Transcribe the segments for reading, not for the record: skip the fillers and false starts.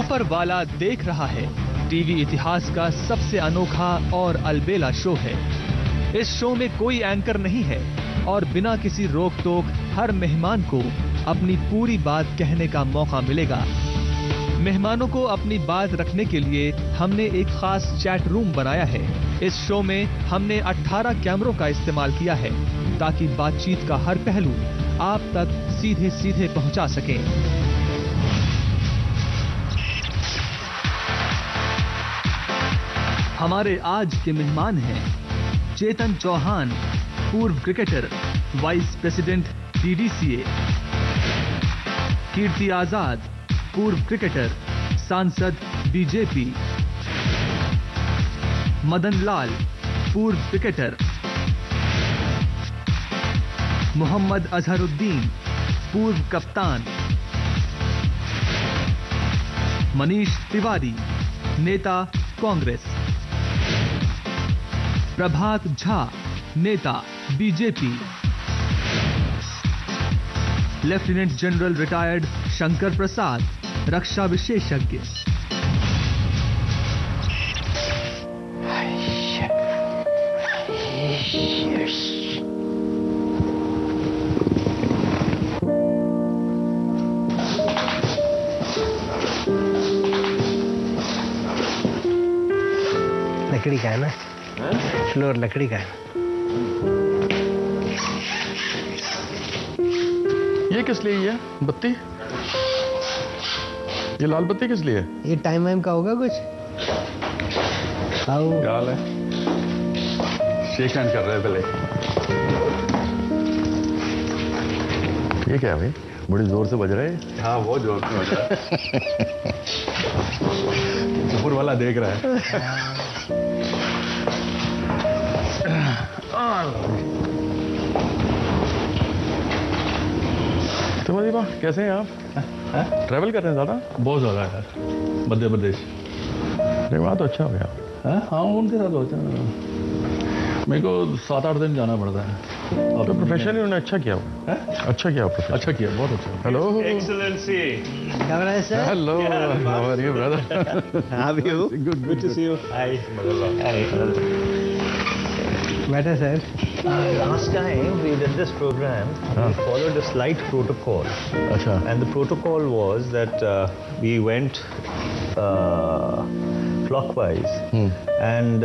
ऊपर वाला देख रहा है टीवी इतिहास का सबसे अनोखा और अलबेला शो है। इस शो में कोई एंकर नहीं है और बिना किसी रोक टोक हर मेहमान को अपनी पूरी बात कहने का मौका मिलेगा। मेहमानों को अपनी बात रखने के लिए हमने एक खास चैट रूम बनाया है। इस शो में हमने 18 कैमरों का इस्तेमाल किया है ताकि बातचीत का हर पहलू आप तक सीधे सीधे पहुंचा सके। हमारे आज के मेहमान हैं चेतन चौहान, पूर्व cricketer, vice president DDCA, Kirti Azad, पूर्व क्रिकेटर, सांसद BJP, मदन लाल, पूर्व क्रिकेटर, मोहम्मद अजहरुद्दीन, पूर्व कप्तान, मनीष तिवारी, नेता कांग्रेस, प्रभात झा, नेता BJP, lieutenant general retired Shankar Prasad, रक्षा विशेषज्ञ। लकड़ी का है ना? फ्लोर लकड़ी का है। ये किस लिए है बत्ती? ये लाल बत्ती किस लिए? ये टाइम वाइम का होगा कुछ? आओ। क्या हाल है? शेक हैंड कर रहे हैं पहले। ये क्या है भाई? बड़ी जोर से बज रहा है। हाँ, बहुत जोर से बज रहा है। ऊपर वाला देख रहा है। तो मदीबा कैसे हैं आप? ट्रैवल कर रहे हैं ज़्यादा? बहुत ज़्यादा यार, मध्य प्रदेश। अरे वहाँ तो अच्छा हो गया। हाँ, उनके साथ होता है। मेरे को 7-8 दिन जाना पड़ता है। अब तो प्रोफेशनली उन्होंने अच्छा किया हुआ। अच्छा किया प्रोफेशनल। अच्छा किया, बहुत अच्छा। Hello excellency. क्या हो रहा है sir? Hello, how are you brother? How are you? Good to see you. Hi. Better sir. Last time we did this program, we followed a slight protocol. अच्छा। And the protocol was that we went clockwise and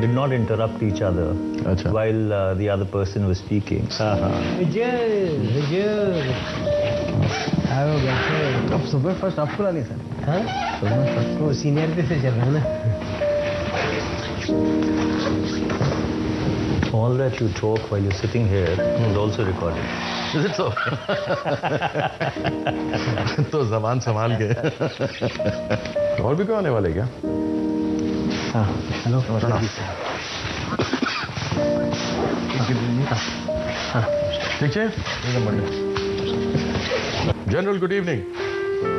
did not interrupt each other अच्छा। while the other person was speaking. Vijay. आओ बैठो। अब सुबह first आपको लानी sir? हाँ? सुबह फर्स्ट। वो सीनियरिटी से चल रहा है ना? All that you talk while you're sitting here is also recorded. Is it so? तो जबान संभाल के। और भी कोई आने वाले क्या? हाँ, हेलो। ठीक है? General, good evening.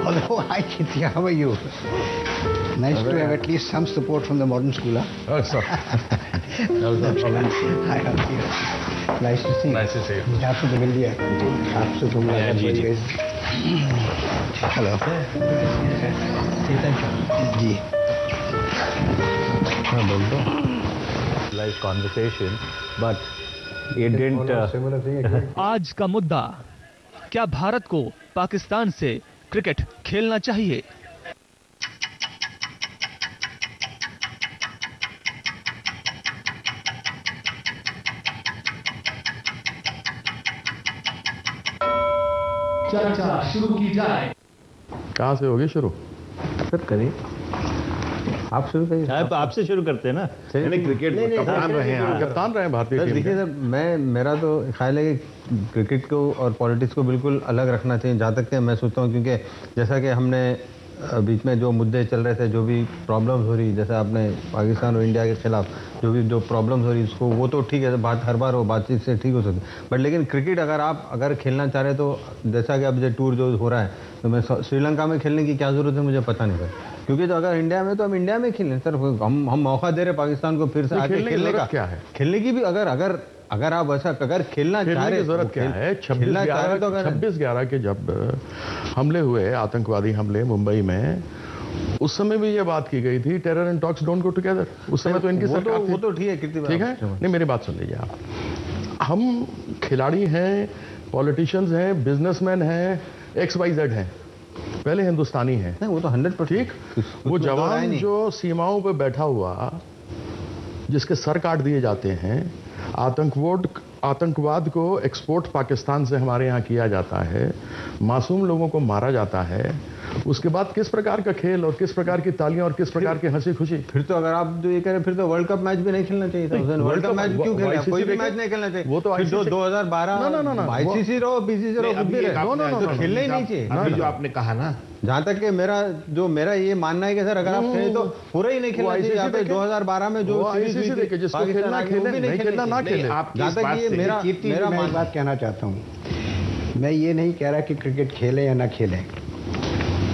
Hello, hi Kirti, how are you? Nice to have at least some support from the modern school, huh? Oh, sorry. Hi, how are you? Nice to see you. Nice to see you. आपसे तो मिल लिया। आपसे तो मिला। जी। Hello. जी। हाँ, बोल दो। Live conversation, but it didn't. आज का मुद्दा, क्या भारत को पाकिस्तान से क्रिकेट खेलना चाहिए? चर्चा शुरू की जाए। कहाँ से होगी शुरू? सर करिए। आप शुरू करिए। आपसे शुरू करते हैं ना। क्रिकेट कप्तान रहे हैं, कप्तान रहे हैं भारतीय टीम देखिए के। सर, मेरा तो ख्याल है कि क्रिकेट को और पॉलिटिक्स को बिल्कुल अलग रखना चाहिए, जहाँ तक कि मैं सोचता हूँ, क्योंकि जैसा कि हमने बीच में जो मुद्दे चल रहे थे, जो भी प्रॉब्लम्स हो रही, जैसे आपने पाकिस्तान और इंडिया के खिलाफ जो प्रॉब्लम्स हो रही उसको, वो तो ठीक है, बात हर बार वो बातचीत से ठीक हो सकती है, बट लेकिन क्रिकेट अगर खेलना चाह रहे तो जैसा कि अब जो टूर जो हो रहा है, तो मैं श्रीलंका में खेलने की क्या ज़रूरत है मुझे पता नहीं सर, क्योंकि तो अगर इंडिया में तो हम इंडिया में खेलें सर, हम मौका दे रहे पाकिस्तान को फिर से आगे खेलने का। क्या है खेलने की भी अगर आप ऐसा खेलना चाह रहे, जरूरत क्या है? 26/11 के जब हमले हुए, आतंकवादी हमले मुंबई में, उस समय भी ये बात की गई थी, terror and talks don't go together. उस समय तो इनकी सरकार थी। वो तो ठीक है, कितनी ठीक है, नहीं मेरी बात सुन लीजिए आप। हम खिलाड़ी हैं, पॉलिटिशियंस हैं, बिजनेसमैन हैं, XYZ हैं, पहले हिंदुस्तानी हैं। नहीं, वो तो 100% ठीक। वो जवान जो सीमाओं पर बैठा हुआ, जिसके सर काट दिए जाते हैं, आतंकवाद को एक्सपोर्ट पाकिस्तान से हमारे यहाँ किया जाता है, मासूम लोगों को मारा जाता है, उसके बाद किस प्रकार का खेल और किस प्रकार की तालियां और किस प्रकार की हंसी खुशी। फिर तो अगर आप जो ये कह रहे हैं, फिर तो वर्ल्ड कप मैच भी नहीं खेलना चाहिए था। वर्ल्ड कप मैच क्यों खेलना, कोई भी मैच नहीं खेलना चाहिए। वो तो 2012 ICC रहो, BCC रहो, कुछ भी रहे, तो खेलना ही नहीं चाहिए। अभी जो आपने कहा ना, जहाँ तक कि मेरा ये मानना है कि सर अगर आप खेलें तो पूरा ही नहीं खेलना चाहिए। यहाँ पे 2012 में जो सीरीज हुई थी, जिसको खेलना खेले, नहीं खेलना ना खेले। जहाँ तक ये मेरा मैं एक बात कहना चाहता हूँ। मैं ये नहीं कह रहा कि क्रिकेट खेलें या ना खेलें,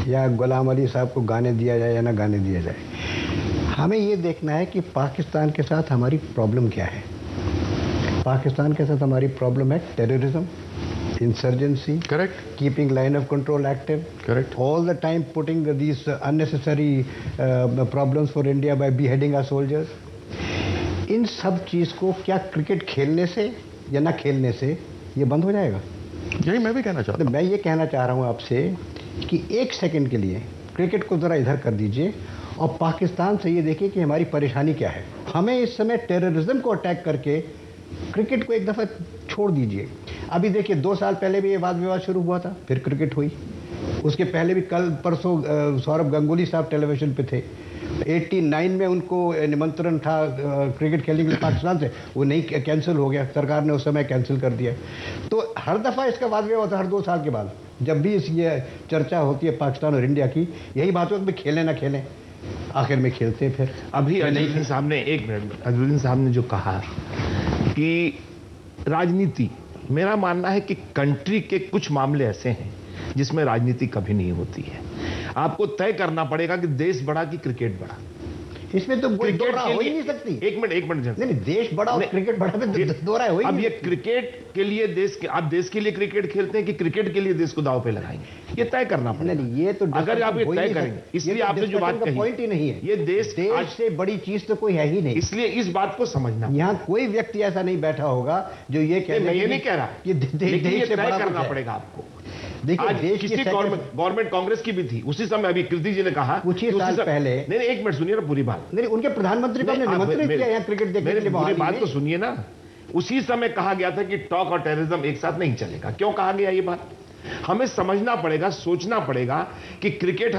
या गुलाम अली साहब को गाने दिया जाए या ना गाने दिया जाए। हमें ये देखना है कि पाकिस्तान के साथ हमारी प्रॉब्लम क्या है। पाकिस्तान के साथ हमारी प्रॉब्लम है terrorism, insurgency, correct, keeping line of control active, correct, all the time putting these unnecessary problems for India by beheading our soldiers. इन सब चीज़ को क्या क्रिकेट खेलने से या ना खेलने से ये बंद हो जाएगा? यही मैं भी कहना चाहता हूँ। मैं ये कहना चाह रहा हूँ आपसे कि एक सेकंड के लिए क्रिकेट को ज़रा इधर कर दीजिए और पाकिस्तान से ये देखिए कि हमारी परेशानी क्या है। हमें इस समय टेररिज्म को अटैक करके क्रिकेट को एक दफ़ा छोड़ दीजिए। अभी देखिए 2 साल पहले भी ये वाद विवाद शुरू हुआ था, फिर क्रिकेट हुई। उसके पहले भी कल परसों सौरभ गंगुली साहब टेलीविजन पे थे। 89 में उनको निमंत्रण था क्रिकेट खेलने के लिए पाकिस्तान से, वो नहीं, कैंसिल हो गया, सरकार ने उस समय कैंसिल कर दिया। तो हर दफ़ा इसका वाद विवाद होता है, हर 2 साल के बाद जब भी ये चर्चा होती है पाकिस्तान और इंडिया की, यही बात होती है कि खेलें ना खेलें, आखिर में खेलते हैं। फिर अभी अजहरुद्दीन साहब ने, एक मिनट, अजहरुद्दीन साहब ने जो कहा कि राजनीति, मेरा मानना है कि कंट्री के कुछ मामले ऐसे हैं जिसमें राजनीति कभी नहीं होती है। आपको तय करना पड़ेगा कि देश बड़ा कि क्रिकेट बड़ा। इसमें तो कोई दो राय हो ही नहीं सकती। एक मिनट नहीं, देश बड़ा और क्रिकेट बड़ा में दो राय हो ही अब नहीं। ये क्रिकेट के लिए आप देश के लिए क्रिकेट खेलते हैं कि क्रिकेट के लिए देश को दांव पे लगाएंगे, ये तय करना पड़ेगा। नहीं, ये तो अगर आप ये तय करेंगे, इसलिए आपने जो बात कही, पॉइंट ही नहीं है। ये देश आज से बड़ी चीज तो कोई है ही नहीं, इसलिए इस बात को समझना। यहाँ कोई व्यक्ति ऐसा नहीं बैठा होगा जो ये कहे। मैं ये नहीं कह रहा, लेकिन ये तय करना पड़ेगा आपको। देखिए, आज किसी गवर्नमेंट कांग्रेस की भी थी, उसी समय अभी कीर्ति जी ने कहा कुछ ही साल पहले, नहीं एक मिनट सुनिए ना पूरी बात। नहीं, उनके प्रधानमंत्री को हमने निमंत्रित किया यहाँ क्रिकेट देखने के लिए। पूरी बात तो सुनिए ना। उसी समय कहा गया था कि टॉक और टेररिज्म एक साथ नहीं चलेगा। क्यों कहा गया ये बात? हमें समझना पड़ेगा, सोचना पड़ेगा कि क्रिकेट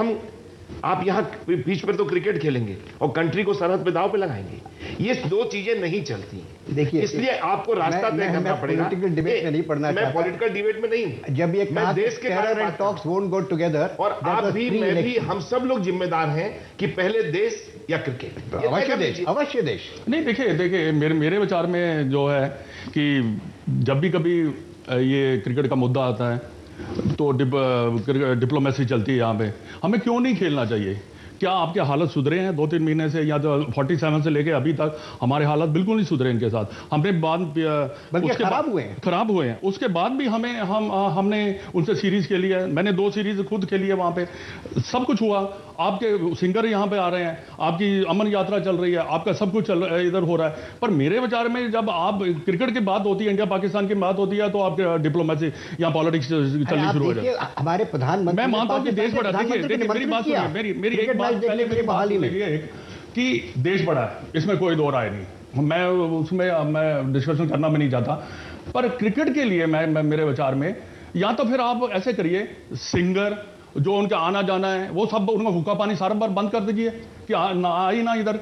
आप यहां बीच पर तो क्रिकेट खेलेंगे और कंट्री को सरहद पे दांव पे लगाएंगे, ये 2 चीजें नहीं चलती। देखिए, इसलिए आपको रास्ता तय करना पड़ेगा। पॉलिटिकल डिबेट में नहीं पढ़ना चाहता। मैं पॉलिटिकल डिबेट में नहीं, जब ये मैं देश के terror and talks won't go together, और आप भी, मैं भी, हम सब लोग जिम्मेदार हैं कि पहले देश या क्रिकेट। अवश्य देश। नहीं, देखिए मेरे विचार में जो है कि जब भी कभी ये क्रिकेट का मुद्दा आता है तो डिप्लोमेसी चलती है। यहाँ पे हमें क्यों नहीं खेलना चाहिए? क्या आपके हालत सुधरे हैं 2-3 महीने से, या तो 47 से लेके अभी तक हमारे हालत बिल्कुल नहीं सुधरे इनके साथ। हमने खराब हुए हैं। उसके बाद भी हमने उनसे सीरीज खेली है। मैंने 2 सीरीज खुद खेली है वहाँ पे, सब कुछ हुआ। आपके सिंगर यहाँ पे आ रहे हैं, आपकी अमन यात्रा चल रही है, आपका सब कुछ इधर हो रहा है। पर मेरे विचार में जब आप क्रिकेट की बात होती है, इंडिया पाकिस्तान की बात होती है, तो आपके डिप्लोमेसी या पॉलिटिक्स चलनी शुरू हो जाए। हमारे प्रधानमंत्री, मैं मानता हूँ कि देश बड़ा, देखिए मेरी बात सुनिए, मेरी एक बात पहले मेरी बात सुनिए कि देश बड़ा है, इसमें कोई 2 राय नहीं। मैं डिस्कशन करना भी नहीं चाहता। पर क्रिकेट के लिए मेरे विचार में, या तो फिर आप ऐसे करिए, सिंगर जो उनका आना जाना है वो सब, उनका भूखा पानी सारा बार बंद कर दीजिए कि ना आई ना इधर,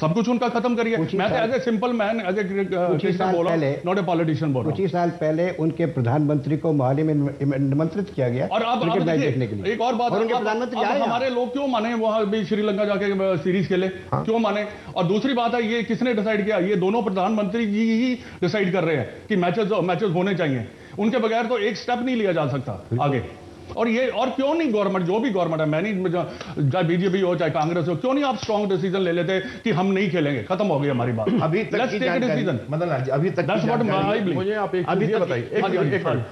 सब कुछ उनका खत्म करिए। मैं तो as a simple man, as a cricketer बोल रहा हूं, नॉट ए पॉलिटिशियन बोल रहा हूं। कुछ ही साल पहले उनके प्रधानमंत्री को मोहाली में निमंत्रित किया गया और आप देखने के लिए। एक और बात, उनके प्रधानमंत्री हमारे लोग क्यों माने वहां भी श्रीलंका जाके सीरीज खेले? क्यों माने? और दूसरी बात है, ये किसने डिसाइड किया? ये दोनों प्रधानमंत्री जी ही डिसाइड कर रहे हैं कि मैचेस होने चाहिए। उनके बगैर तो एक स्टेप नहीं लिया जा सकता आगे। और क्यों नहीं गवर्नमेंट, जो भी गवर्नमेंट है, मैं नहीं, चाहे बीजेपी हो चाहे कांग्रेस हो, क्यों नहीं आप स्ट्रॉन्ग डिसीजन ले लेते कि हम नहीं खेलेंगे, खत्म हो गई हमारी बात। अभी तक की जानकारी, मतलब अभी तक मुझे आप एक चीज बताइए,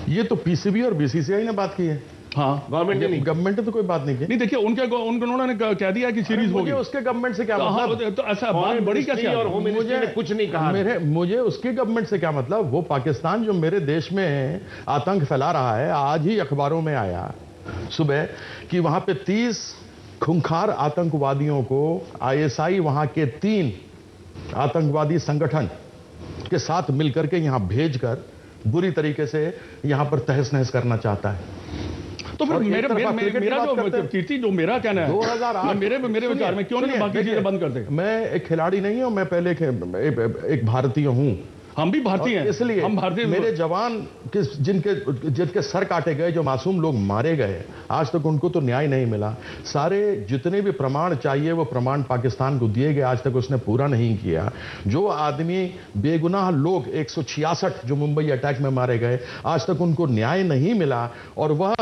ये तो पीसीबी और बीसीसीआई ने बात की है। हाँ, गवर्नमेंट ने नहीं। गवर्नमेंट ने तो कोई बात नहीं की। नहीं देखिए, उन्होंने कह दिया कि सीरीज होगी। उसके गवर्नमेंट से क्या मतलब? तो ऐसा बात बड़ी कैसे? और होम मिनिस्ट्री ने कुछ नहीं कहा। मुझे उसकी गवर्नमेंट से क्या मतलब? वो पाकिस्तान जो मेरे देश में आतंक फैला रहा है, आज ही अखबारों में आया सुबह कि वहां पे 30 खूंखार आतंकवादियों को ISI वहां के 3 आतंकवादी संगठन के साथ मिलकर के यहां भेजकर बुरी तरीके से यहां पर तहस नहस करना चाहता है। तो फिर मेरा जो कीर्ति, जो मेरा कहना है 2008 मेरे विचार में क्यों नहीं बाकी चीजें बंद कर दे? मैं एक खिलाड़ी नहीं हूं, मैं पहले एक भारतीय हूं। हम भी भारतीय हैं, इसलिए हम भारतीय। मेरे जवान जिनके सर काटे गए, जो मासूम लोग मारे गए, आज तक उनको तो न्याय नहीं मिला। सारे जितने भी प्रमाण चाहिए वो प्रमाण पाकिस्तान को दिए गए, आज तक उसने पूरा नहीं किया। जो आदमी बेगुनाह लोग 166 जो मुंबई अटैक में मारे गए, आज तक उनको न्याय नहीं मिला। और वह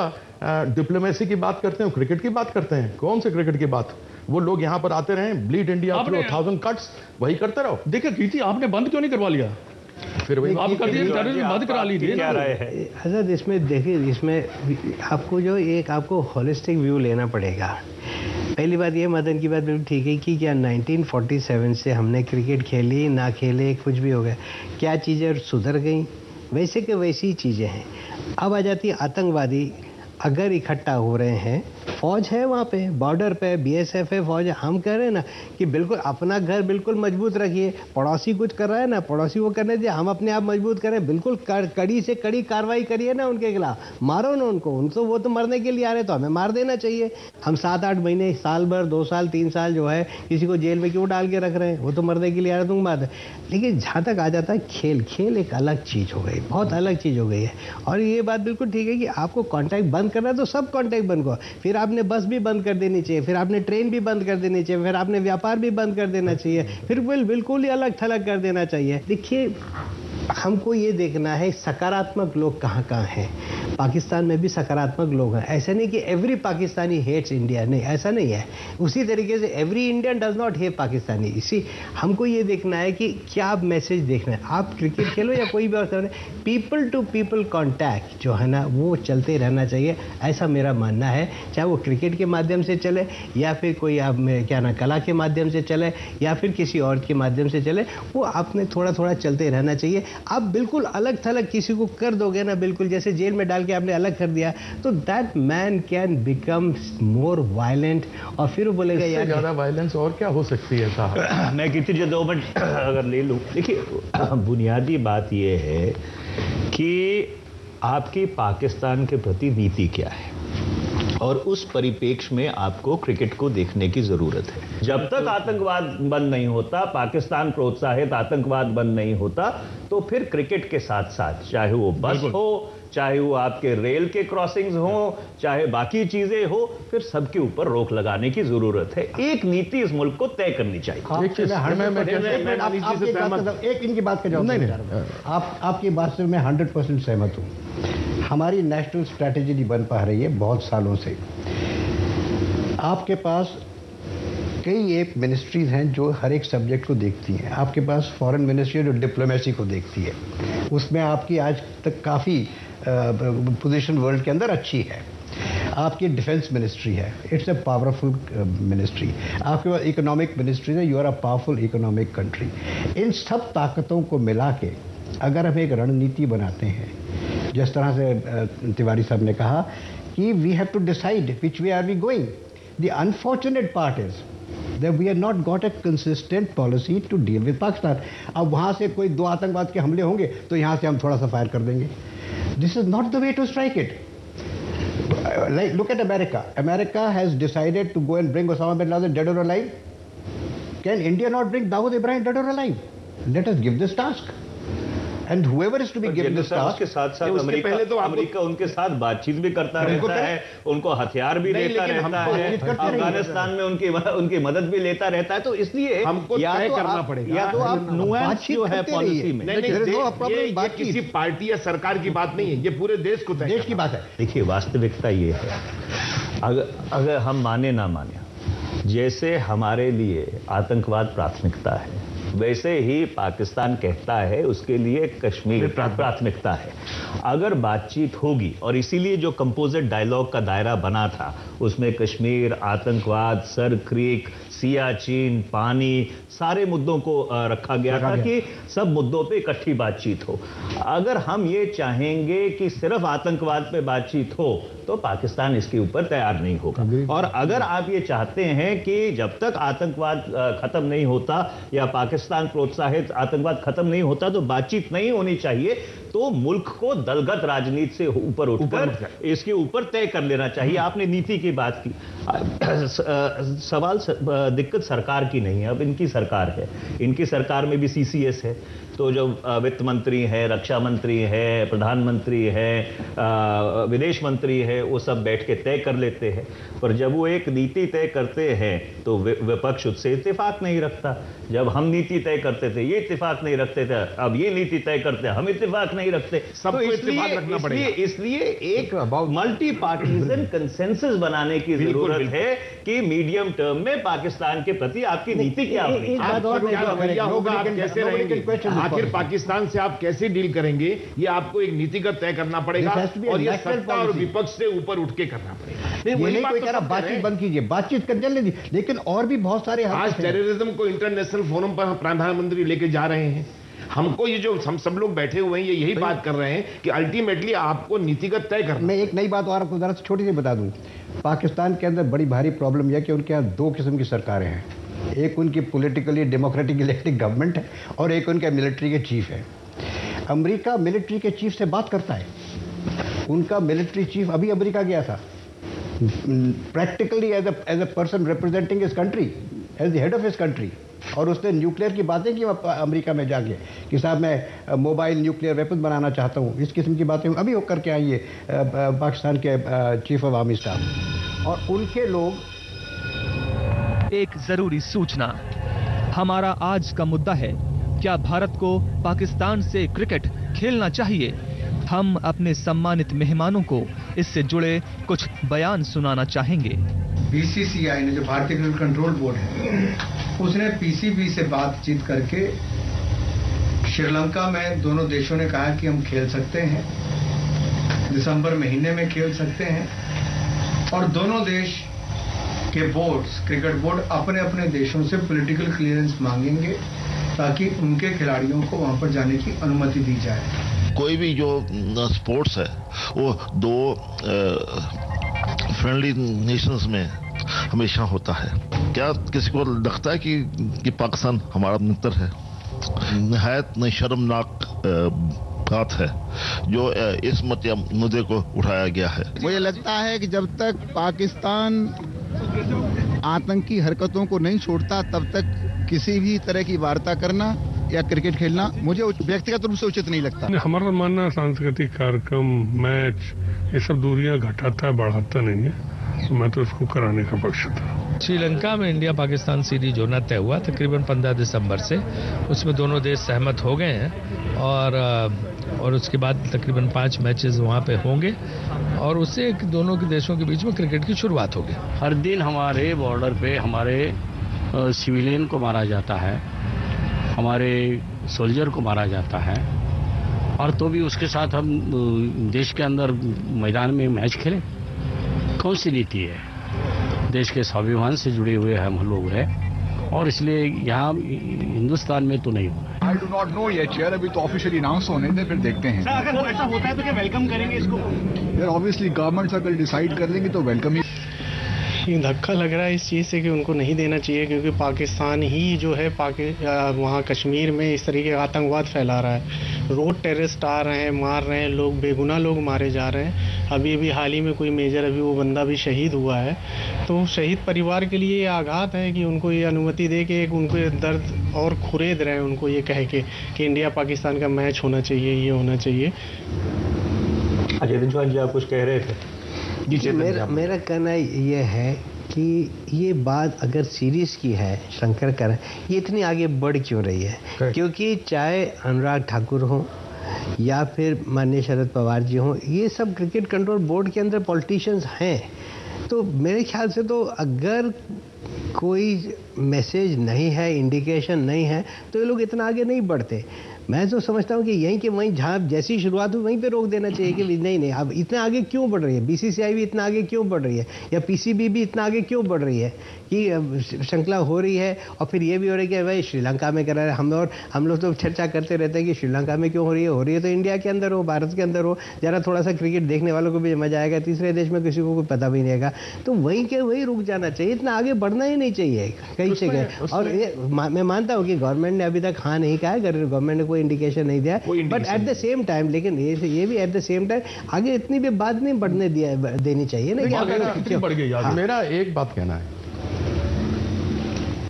डिप्लोमेसी की बात करते हैं, क्रिकेट की बात करते हैं। कौन से क्रिकेट की बात? वो लोग यहां पर आते रहे, ब्लीड इंडिया 1000 कट्स, वही करते रहो। देखिए कीर्ति, आपने बंद क्यों नहीं करवा लिया? फिर वही आप कर दिए, बंद करा लीजिए। क्या राय है हजरत? इसमें देखिए, इसमें आपको जो आपको होलिस्टिक व्यू लेना पड़ेगा। पहली बात ये, मदन की बात बिल्कुल ठीक है कि क्या 1947 से हमने क्रिकेट खेली ना खेले कुछ भी हो गया, क्या चीज़ें सुधर गई? वैसे के वैसी चीज़ें हैं। अब आ जाती है आतंकवादी अगर इकट्ठा हो रहे हैं, फौज है वहाँ पे, बॉर्डर पे BSF है, फौज है। हम कह रहे हैं ना कि बिल्कुल अपना घर बिल्कुल मजबूत रखिए। पड़ोसी कुछ कर रहा है ना, पड़ोसी वो करने दीजिए, हम अपने आप मजबूत करें। बिल्कुल कड़ी से कड़ी कार्रवाई करिए ना उनके खिलाफ, मारो ना उनको। उनको वो तो मरने के लिए आ रहे, तो हमें मार देना चाहिए। हम 7-8 महीने, साल भर, 2 साल 3 साल जो है किसी को जेल में क्यों डाल के रख रहे हैं? वो तो मरने के लिए आ रहे, तुम बात है। लेकिन जहाँ तक आ जाता है खेल एक अलग चीज़ हो गई, बहुत अलग चीज़ हो गई है। और ये बात बिल्कुल ठीक है कि आपको कॉन्टैक्ट बंद करना है तो सब कॉन्टैक्ट बंद करो। फिर आपने बस भी बंद कर देनी चाहिए, फिर आपने ट्रेन भी बंद कर देनी चाहिए, फिर आपने व्यापार भी बंद कर देना चाहिए, फिर बिल्कुल ही अलग थलग कर देना चाहिए। देखिए, हमको ये देखना है सकारात्मक लोग कहाँ कहाँ हैं। पाकिस्तान में भी सकारात्मक लोग हैं। ऐसा नहीं कि एवरी पाकिस्तानी हेट्स इंडिया, नहीं, ऐसा नहीं है। उसी तरीके से every Indian does not hate Pakistani. इसी हमको ये देखना है कि क्या मैसेज देखना है। आप क्रिकेट खेलो या कोई भी और करो, पीपल टू पीपल कॉन्टैक्ट जो है ना वो चलते रहना चाहिए, ऐसा मेरा मानना है। चाहे वो क्रिकेट के माध्यम से चले या फिर कोई आप क्या ना कला के माध्यम से चले या फिर किसी और के माध्यम से चले, वो आपने थोड़ा थोड़ा चलते रहना चाहिए। आप बिल्कुल अलग थलग किसी को कर दोगे ना, बिल्कुल जैसे जेल में डाल के आपने अलग कर दिया, तो that man can become more violent. और फिर वो बोलेगा यार ज़्यादा वायलेंस और क्या हो सकती है साहब? मैं कितनी जो 2 मिनट अगर ले लूँ। देखिए, बुनियादी बात यह है कि आपकी पाकिस्तान के प्रति नीति क्या है और उस परिप्रेक्ष्य में आपको क्रिकेट को देखने की जरूरत है। जब तक आतंकवाद बंद नहीं होता, पाकिस्तान प्रोत्साहित आतंकवाद बंद नहीं होता, तो फिर क्रिकेट के साथ साथ चाहे वो बस हो, चाहे वो आपके रेल के क्रॉसिंग्स हो, चाहे बाकी चीजें हो, फिर सबके ऊपर रोक लगाने की जरूरत है। एक नीति इस मुल्क को तय करनी चाहिए। एक इनकी बात का जवाब नहीं, आपकी बात से मैं 100% सहमत हूँ। हमारी नेशनल स्ट्रैटेजी नहीं बन पा रही है बहुत सालों से। आपके पास कई एक मिनिस्ट्रीज हैं जो हर एक सब्जेक्ट को देखती हैं। आपके पास फॉरेन मिनिस्ट्री है जो डिप्लोमेसी को देखती है, उसमें आपकी आज तक काफ़ी पोजीशन वर्ल्ड के अंदर अच्छी है। आपकी डिफेंस मिनिस्ट्री है, इट्स ए पावरफुल मिनिस्ट्री। आपके पास इकोनॉमिक मिनिस्ट्री है, you are a powerful economic country. इन सब ताकतों को मिला के अगर हम एक रणनीति बनाते हैं, जिस तरह से तिवारी साहब ने कहा कि we have to decide which way are we going. The unfortunate part is that we have not got a consistent policy to deal with Pakistan. अब वहाँ से कोई 2 आतंकवाद के हमले होंगे तो यहाँ से हम थोड़ा सा फायर कर देंगे। This is not the way to strike it. Like, look at America. America has decided to go and bring Osama bin Laden dead or alive. Can India not bring Dawood Ibrahim dead or alive? Let us give this task. And whoever is to be given this task, के साथ साथ America उनके साथ बातचीत भी करता रहता है, उनको हथियार भी देता रहता है, अफगानिस्तान में उनकी मदद भी लेता रहता है। तो इसलिए हमको तय करना पड़ेगा, या तो आप नुआंस जो है पॉलिसी में, ये किसी पार्टी या सरकार की बात नहीं है, ये पूरे देश को, देश की बात है। देखिए, वास्तविकता ये है, अगर हम माने ना माने, जैसे हमारे लिए आतंकवाद प्राथमिकता है, वैसे ही पाकिस्तान कहता है उसके लिए कश्मीर प्राथमिकता है। अगर बातचीत होगी, और इसीलिए जो कंपोजिट डायलॉग का दायरा बना था उसमें कश्मीर, आतंकवाद, सर क्रीक, सियाचिन, पानी, सारे मुद्दों को रखा गया था कि सब मुद्दों पे इकट्ठी बातचीत हो। अगर हम ये चाहेंगे कि सिर्फ आतंकवाद पे बातचीत हो तो पाकिस्तान इसके ऊपर तैयार नहीं होगा। और अगर आप ये चाहते हैं कि जब तक आतंकवाद खत्म नहीं होता या पाकिस्तान प्रोत्साहित आतंकवाद खत्म नहीं होता तो बातचीत नहीं होनी चाहिए, तो मुल्क को दलगत राजनीति से ऊपर उठकर इसके ऊपर तय कर लेना चाहिए। आपने नीति की बात की, सवाल दिक्कत सरकार की नहीं है, अब इनकी सरकार है। इनकी सरकार में भी सीसीएस है, तो जो वित्त मंत्री है, रक्षा मंत्री है, प्रधानमंत्री है, विदेश मंत्री है, वो सब बैठ के तय कर लेते हैं। पर जब वो एक नीति तय करते हैं तो विपक्ष उससे इत्तेफाक नहीं रखता। जब हम नीति तय करते थे ये इत्तेफाक नहीं रखते थे, अब ये नीति तय करते हम इत्तेफाक नहीं रखते। सबको इत्तेफाक रखना पड़ेगा। इसलिए एक मल्टी पार्टीजन कंसेंसस बनाने की जरूरत है कि मीडियम टर्म में पाकिस्तान के प्रति आपकी नीति क्या होगी, होगा, आप कैसे रहेंगे, आखिर पाकिस्तान से आप कैसे डील करेंगे, ये आपको एक नीतिगत तय करना पड़ेगा और ये सत्ता और विपक्ष से ऊपर उठ के करना पड़ेगा। बातचीत बंद कीजिए, बातचीत कर चलने दी, लेकिन और भी बहुत सारे आज टेररिज्म को इंटरनेशनल फोरम पर प्रधानमंत्री लेके जा रहे हैं। हमको ये जो हम सब लोग बैठे हुए हैं ये यही बात कर रहे हैं कि अल्टीमेटली आपको नीतिगत तय करना। मैं एक नई बात और आपको जरा छोटी सी बता दूं, पाकिस्तान के अंदर बड़ी भारी प्रॉब्लम यह कि उनके यहाँ दो किस्म की सरकारें हैं। एक उनकी पॉलिटिकली डेमोक्रेटिक इलेक्टेड गवर्नमेंट है और एक उनके मिलिट्री के चीफ है। अमेरिका मिलिट्री के चीफ से बात करता है, उनका मिलिट्री चीफ अभी अमेरिका गया था, practically as a person representing his country, as the head of his country, और उसने न्यूक्लियर की बातें की अमेरिका में जाके कि साहब मैं मोबाइल न्यूक्लियर वेपन बनाना चाहता हूँ। इस किस्म की बातें अभी होकर के आई है पाकिस्तान के चीफ ऑफ आर्मी स्टाफ और उनके लोग। एक जरूरी सूचना, हमारा आज का मुद्दा है, क्या भारत को पाकिस्तान से क्रिकेट खेलना चाहिए? हम अपने सम्मानित मेहमानों को इससे जुड़े कुछ बयान सुनाना चाहेंगे। बीसीसीआई ने, जो भारतीय क्रिकेट कंट्रोल बोर्ड है, उसने पीसीबी से बातचीत करके श्रीलंका में दोनों देशों ने कहा कि हम खेल सकते हैं, दिसंबर महीने में खेल सकते हैं, और दोनों देश के बोर्ड्स, क्रिकेट बोर्ड अपने अपने देशों से पॉलिटिकल क्लियरेंस मांगेंगे ताकि उनके खिलाड़ियों को वहां पर जाने की अनुमति दी जाए। कोई भी जो स्पोर्ट्स है वो दो फ्रेंडली नेशंस में हमेशा होता है। क्या किसी को लगता है कि पाकिस्तान हमारा मित्र है? निहायत शर्मनाक बात है जो इस मुद्दे को उठाया गया है। मुझे लगता है कि जब तक पाकिस्तान आतंकी हरकतों को नहीं छोड़ता तब तक किसी भी तरह की वार्ता करना या क्रिकेट खेलना मुझे व्यक्तिगत रूप से उचित नहीं लगता। हमारा मानना सांस्कृतिक कार्यक्रम, मैच, ये सब दूरियां घटाता है, बढ़ाता नहीं है, तो मैं तो उसको कराने का पक्ष था। श्रीलंका में इंडिया पाकिस्तान सीरीज होना तय हुआ तकरीबन 15 दिसंबर से, उसमें दोनों देश सहमत हो गए हैं और उसके बाद तकरीबन 5 मैचेस वहाँ पे होंगे और उससे दोनों के देशों के बीच में क्रिकेट की शुरुआत होगी। हर दिन हमारे बॉर्डर पे हमारे सिविलियन को मारा जाता है, हमारे सोल्जर को मारा जाता है, और तो भी उसके साथ हम देश के अंदर मैदान में मैच खेलें? कौन सी नीति है? देश के स्वाभिमान से जुड़े हुए हम लोग हैं और इसलिए यहाँ हिंदुस्तान में तो नहीं होगा। आई डू नॉट नो ये चेयर, अभी तो ऑफिशियली अनाउंस होने दें, फिर देखते हैं। अगर ऐसा होता है तो क्या वेलकम करेंगे इसको? यार ऑब्वियसली गवर्नमेंट अगर डिसाइड कर लेंगे तो वेलकम ही। धक्का लग रहा है इस चीज़ से कि उनको नहीं देना चाहिए, क्योंकि पाकिस्तान ही जो है वहाँ कश्मीर में इस तरीके का आतंकवाद फैला रहा है। रोड टेररिस्ट आ रहे हैं, मार रहे हैं लोग, बेगुनाह लोग मारे जा रहे हैं। अभी हाल ही में कोई मेजर अभी वो बंदा भी शहीद हुआ है। तो शहीद परिवार के लिए ये आघात है कि उनको ये अनुमति दे के उनको दर्द और खुरेद रहे हैं, उनको ये कह के कि इंडिया पाकिस्तान का मैच होना चाहिए, ये होना चाहिए। अजय चौहान जी, आप कुछ कह रहे थे? मेरा कहना ये है कि ये बात अगर सीरीज की है, शंकर कर, ये इतनी आगे बढ़ क्यों रही है? क्योंकि चाहे अनुराग ठाकुर हो या फिर माननीय शरद पवार जी हों, ये सब क्रिकेट कंट्रोल बोर्ड के अंदर पॉलिटिशियंस हैं। तो मेरे ख्याल से तो अगर कोई मैसेज नहीं है, इंडिकेशन नहीं है, तो ये लोग इतना आगे नहीं बढ़ते। मैं तो समझता हूँ कि यहीं के वहीं जहाँ जैसी शुरुआत हुई वहीं पे रोक देना चाहिए कि नहीं अब इतना आगे क्यों बढ़ रही है, बीसीसीआई भी इतना आगे क्यों बढ़ रही है, या पीसीबी भी इतना आगे क्यों बढ़ रही है कि श्रृंखला हो रही है। और फिर ये भी हो रहा है कि भाई श्रीलंका में करा रहे हम लोग तो चर्चा करते रहते हैं कि श्रीलंका में क्यों हो रही है तो इंडिया के अंदर हो, भारत के अंदर हो, जरा थोड़ा सा क्रिकेट देखने वालों को भी मजा आएगा, तीसरे देश में किसी को कोई पता भी नहीं आएगा। तो वहीं के वहीं रुक जाना चाहिए, इतना आगे बढ़ना ही नहीं चाहिए कहीं से कहीं। और मैं मानता हूँ कि गवर्नमेंट ने अभी तक हाँ नहीं कहा है, गवर्नमेंट ने कोई इंडिकेशन नहीं दिया, but at the same time, लेकिन ये भी एट द सेम टाइम आगे इतनी भी बात नहीं बढ़ने देनी चाहिए ना। मेरा एक बात कहना है,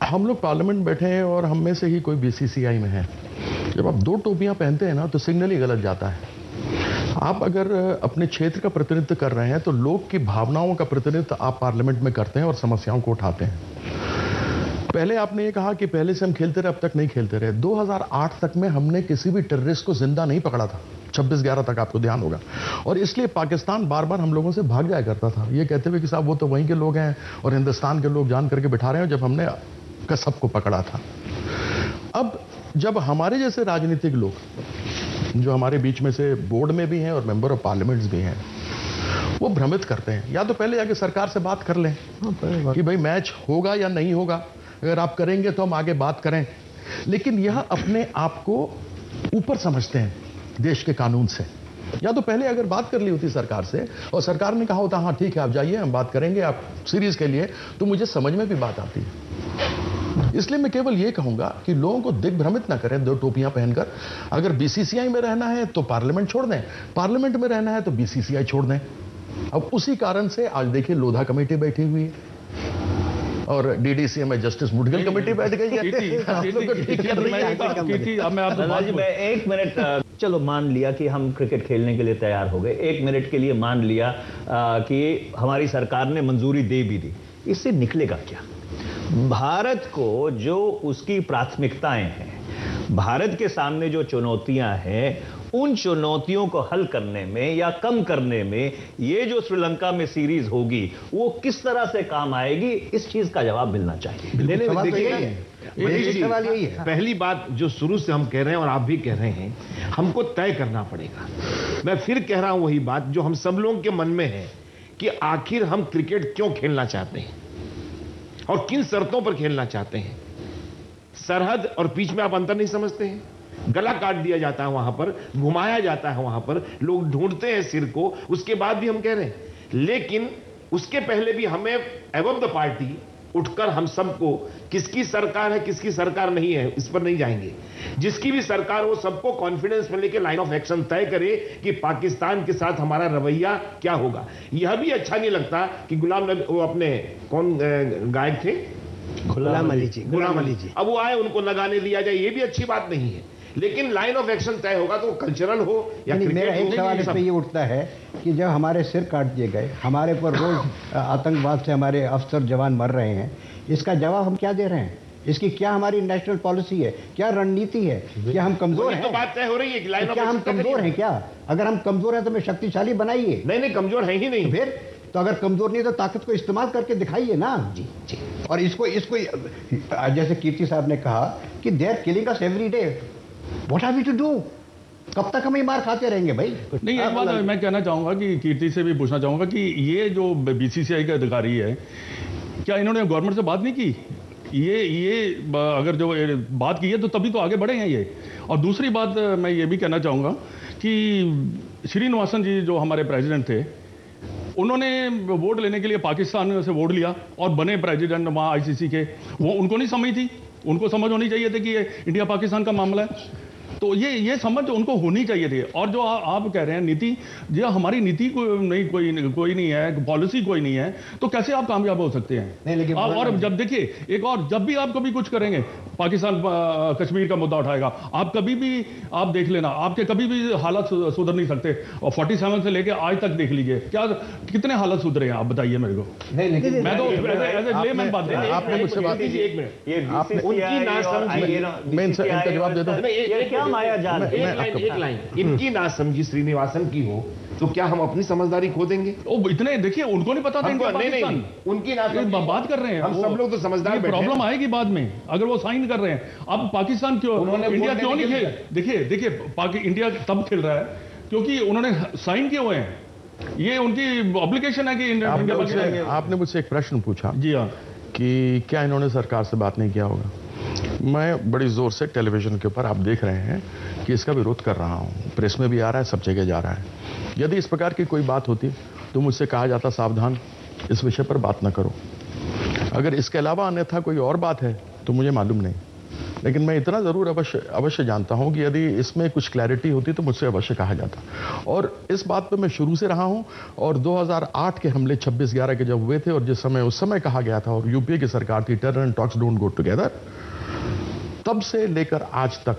हम लोग पार्लियामेंट बैठे हैं और हम में से ही कोई बीसीसीआई में है। जब आप 2 टोपियां पहनते हैं ना तो सिग्नल ही गलत जाता है। आप अगर अपने क्षेत्र का प्रतिनिधित्व कर रहे हैं तो लोग की भावनाओं का प्रतिनिधित्व आप पार्लियामेंट में करते हैं और समस्याओं को उठाते हैं। पहले आपने ये कहा कि पहले से हम खेलते रहे, अब तक नहीं खेलते रहे। 2008 तक में हमने किसी भी टेररिस्ट को जिंदा नहीं पकड़ा था, 26/11 तक, आपको ध्यान होगा। और इसलिए पाकिस्तान बार बार हम लोगों से भाग जाया करता था, ये कहते हुए कि साहब वो तो वहीं के लोग हैं और हिंदुस्तान के लोग जान करके बिठा रहे हैं, जब हमने कसब को पकड़ा था। अब जब हमारे जैसे राजनीतिक लोग जो हमारे बीच में से बोर्ड में भी हैं और मेंबर ऑफ पार्लियामेंट्स भी हैं, वो भ्रमित करते हैं, या तो पहले जाके सरकार से बात कर लें कि भाई मैच होगा या नहीं होगा, अगर आप करेंगे तो हम आगे बात करें। लेकिन यह अपने आप को ऊपर समझते हैं देश के कानून से। या तो पहले अगर बात कर ली होती सरकार से और सरकार ने कहा होता हाँ ठीक है आप जाइए, हम बात करेंगे आप सीरीज के लिए, तो मुझे समझ में भी बात आती है। इसलिए मैं केवल ये कहूंगा कि लोगों को दिग्भ्रमित ना करें 2 टोपियां पहनकर। अगर बीसीसीआई में रहना है तो पार्लियामेंट छोड़ दें, पार्लियामेंट में रहना है तो बीसीसीआई छोड़ दें। अब उसी कारण से आज देखिए लोधा कमेटी बैठी हुई है और डीडीसी में जस्टिस मुडगल कमेटी बैठ गई है। मैं 1 मिनट, चलो मान लिया कि हम क्रिकेट खेलने के लिए तैयार हो गए, 1 मिनट के लिए मान लिया कि हमारी सरकार ने मंजूरी दे भी दी, इससे निकलेगा क्या? भारत को जो उसकी प्राथमिकताएं हैं, भारत के सामने जो चुनौतियां हैं, उन चुनौतियों को हल करने में या कम करने में ये जो श्रीलंका में सीरीज होगी वो किस तरह से काम आएगी, इस चीज का जवाब मिलना चाहिए। सवाल यही है। पहली बात जो शुरू से हम कह रहे हैं और आप भी कह रहे हैं, हमको तय करना पड़ेगा। मैं फिर कह रहा हूं वही बात जो हम सब लोगों के मन में है कि आखिर हम क्रिकेट क्यों खेलना चाहते हैं और किन शर्तों पर खेलना चाहते हैं। सरहद और पिच में आप अंतर नहीं समझते हैं, गला काट दिया जाता है वहां पर, घुमाया जाता है वहां पर, लोग ढूंढते हैं सिर को, उसके बाद भी हम कह रहे हैं। लेकिन उसके पहले भी हमें एबव द पार्टी उठकर हम सबको किसकी सरकार है किसकी सरकार नहीं है इस पर नहीं जाएंगे। जिसकी भी सरकार हो सबको कॉन्फिडेंस में लेकर लाइन ऑफ एक्शन तय करे कि पाकिस्तान के साथ हमारा रवैया क्या होगा। यह भी अच्छा नहीं लगता कि गुलाम नबी, वो अपने कौन गायक थे, गुलाम अली जी, अब वो आए उनको लगाने दिया जाए, ये भी अच्छी बात नहीं है। लेकिन लाइन ऑफ एक्शन तय होगा तो कल्चरल हो या क्रिकेट हो। मेरा एक सवाल इस पे ये उठता है कि जब हमारे सिर काट दिए गए, हमारे पर रोज आतंकवाद से हमारे अफसर जवान मर रहे हैं, इसका जवाब हम क्या दे रहे हैं? इसकी क्या हमारी नेशनल पॉलिसी है, क्या रणनीति है? क्या हम कमजोर हैं? तो बात तय हो रही है कि लाइन ऑफ क्या हम कमजोर हैं? क्या अगर हम कमजोर हैं तो हमें शक्तिशाली बनाइए। नहीं, कमजोर है ही नहीं। फिर तो अगर कमजोर नहीं तो ताकत को इस्तेमाल करके दिखाइए ना जी। और इसको जैसे कीर्ति साहब ने कहा कि they are killing us every day, what are we to do? कब तक हम ये मार खाते रहेंगे भाई? नहीं, एक बात मैं कहना चाहूंगा कि कीर्ति से भी पूछना चाहूंगा कि ये जो बीसीसीआई के अधिकारी है, क्या इन्होंने गवर्नमेंट से बात नहीं की? ये अगर जो बात की है तो तभी तो आगे बढ़े हैं ये। और दूसरी बात मैं ये भी कहना चाहूंगा कि श्रीनिवासन जी जो हमारे प्रेसिडेंट थे, उन्होंने वोट लेने के लिए पाकिस्तान से वोट लिया और बने प्रेसिडेंट वहाँ आईसीसी के। वो उनको नहीं समझ थी, उनको समझ होनी चाहिए थी कि ये इंडिया पाकिस्तान का मामला है, तो ये समझ उनको होनी चाहिए थी। और जो आप कह रहे हैं नीति, जो हमारी नीति कोई नहीं है, पॉलिसी कोई नहीं है, तो कैसे आप कामयाब हो सकते हैं? नहीं, लेकिन और जब देखिए एक और, जब भी आप कभी कुछ करेंगे, पाकिस्तान कश्मीर का मुद्दा उठाएगा, आप कभी भी आप देख लेना, आपके कभी भी हालात सुधर नहीं सकते। और 47 से लेके आज तक देख लीजिए क्या कितने हालात सुधरे हैं, आप बताइए मेरे को। नहीं, लेकिन मैं तो एज ए लेमैन बात कर रहा हूं। आपने मुझसे बात की, एक मिनट, उनकी ना समझी, मैं इनका जवाब देता हूं। माया जाल है। एक लाइन इनकी ना समझी श्रीनिवासन की हो तो क्या हम अपनी समझदारी खो देंगे? ओ इतने देखिए, उनको नहीं पता था इनका पाकिस्तान। उनकी ना बात कर रहे हैं हम सब लोग तो समझदार बैठे हैं। प्रॉब्लम आएगी बाद में अगर वो साइन कर रहे हैं। अब पाकिस्तान क्यों, इंडिया क्यों नहीं खेल? देखिए इंडिया तब खेल रहा है क्योंकि उन्होंने साइन किए हुए हैं। ये उनकी ऑब्लिगेशन है कि आपने मुझसे एक प्रश्न पूछा जी हाँ कि क्या इन्होंने सरकार से बात नहीं किया होगा। मैं बड़ी जोर से टेलीविजन के ऊपर आप देख रहे हैं कि इसका विरोध कर रहा हूं, प्रेस में भी आ रहा है, सब जगह जा रहा है। यदि इस प्रकार की कोई बात होती तो मुझसे कहा जाता सावधान, इस विषय पर बात न करो। अगर इसके अलावा अन्यथा कोई और बात है तो मुझे मालूम नहीं, लेकिन मैं इतना जरूर अवश्य जानता हूं कि यदि इसमें कुछ क्लैरिटी होती तो मुझसे अवश्य कहा जाता। और इस बात पर मैं शुरू से रहा हूं। और 2008 के हमले 26/11 के जब हुए थे और जिस समय उस समय कहा गया था और यूपीए की सरकार थी terror and talks don't go together, तब से लेकर आज तक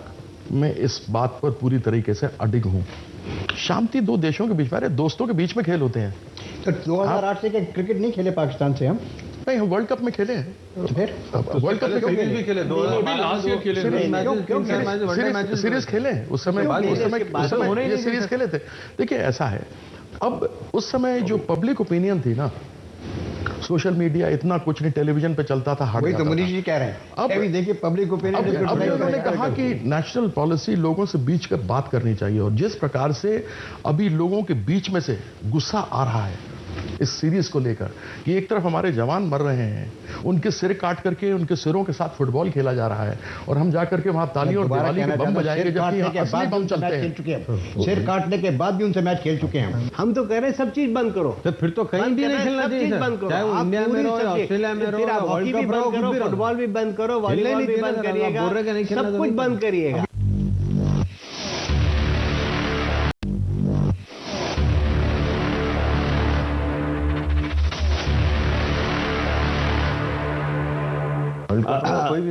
मैं इस बात पर पूरी तरीके से अडिग हूं। शांति दो देशों के बीच में, दोस्तों के बीच में खेल होते हैं। तो 2008 से क्या क्रिकेट नहीं खेले पाकिस्तान से हम? नहीं, हम वर्ल्ड कप में खेले हैं। तो फिर वर्ल्ड कप में खेले, सीरीज खेले उस समय ये सीरीज खेले थे। देखिए ऐसा है, अब उस समय जो पब्लिक ओपिनियन थी ना, सोशल मीडिया इतना कुछ नहीं, टेलीविजन पे चलता था। वही तो मनीष जी कह रहे हैं। अब देखिए पब्लिक ओपिनियन, अब उन्होंने कहा कि नेशनल पॉलिसी लोगों से बीच कर बात करनी चाहिए। और जिस प्रकार से अभी लोगों के बीच में से गुस्सा आ रहा है इस सीरीज को लेकर कि एक तरफ हमारे जवान मर रहे हैं, उनके सिर काट करके उनके सिरों के साथ फुटबॉल खेला जा रहा है और हम जाकर के वहां तालियों और दिवाली के बम बजाएंगे जबकि असली बम चलते हैं। सिर काटने के बाद भी उनसे मैच खेल चुके हैं हम तो कह रहे हैं सब चीज बंद करो। तो फिर तो कहीं भी नहीं खेलना चाहिए, चाहे वो इंडिया में रहो, ऑस्ट्रेलिया में रहो, हॉकी भी बंद करो, फुटबॉल भी बंद करो, वॉलीबॉल भी बंद करिएगा, सब कुछ बंद करिएगा।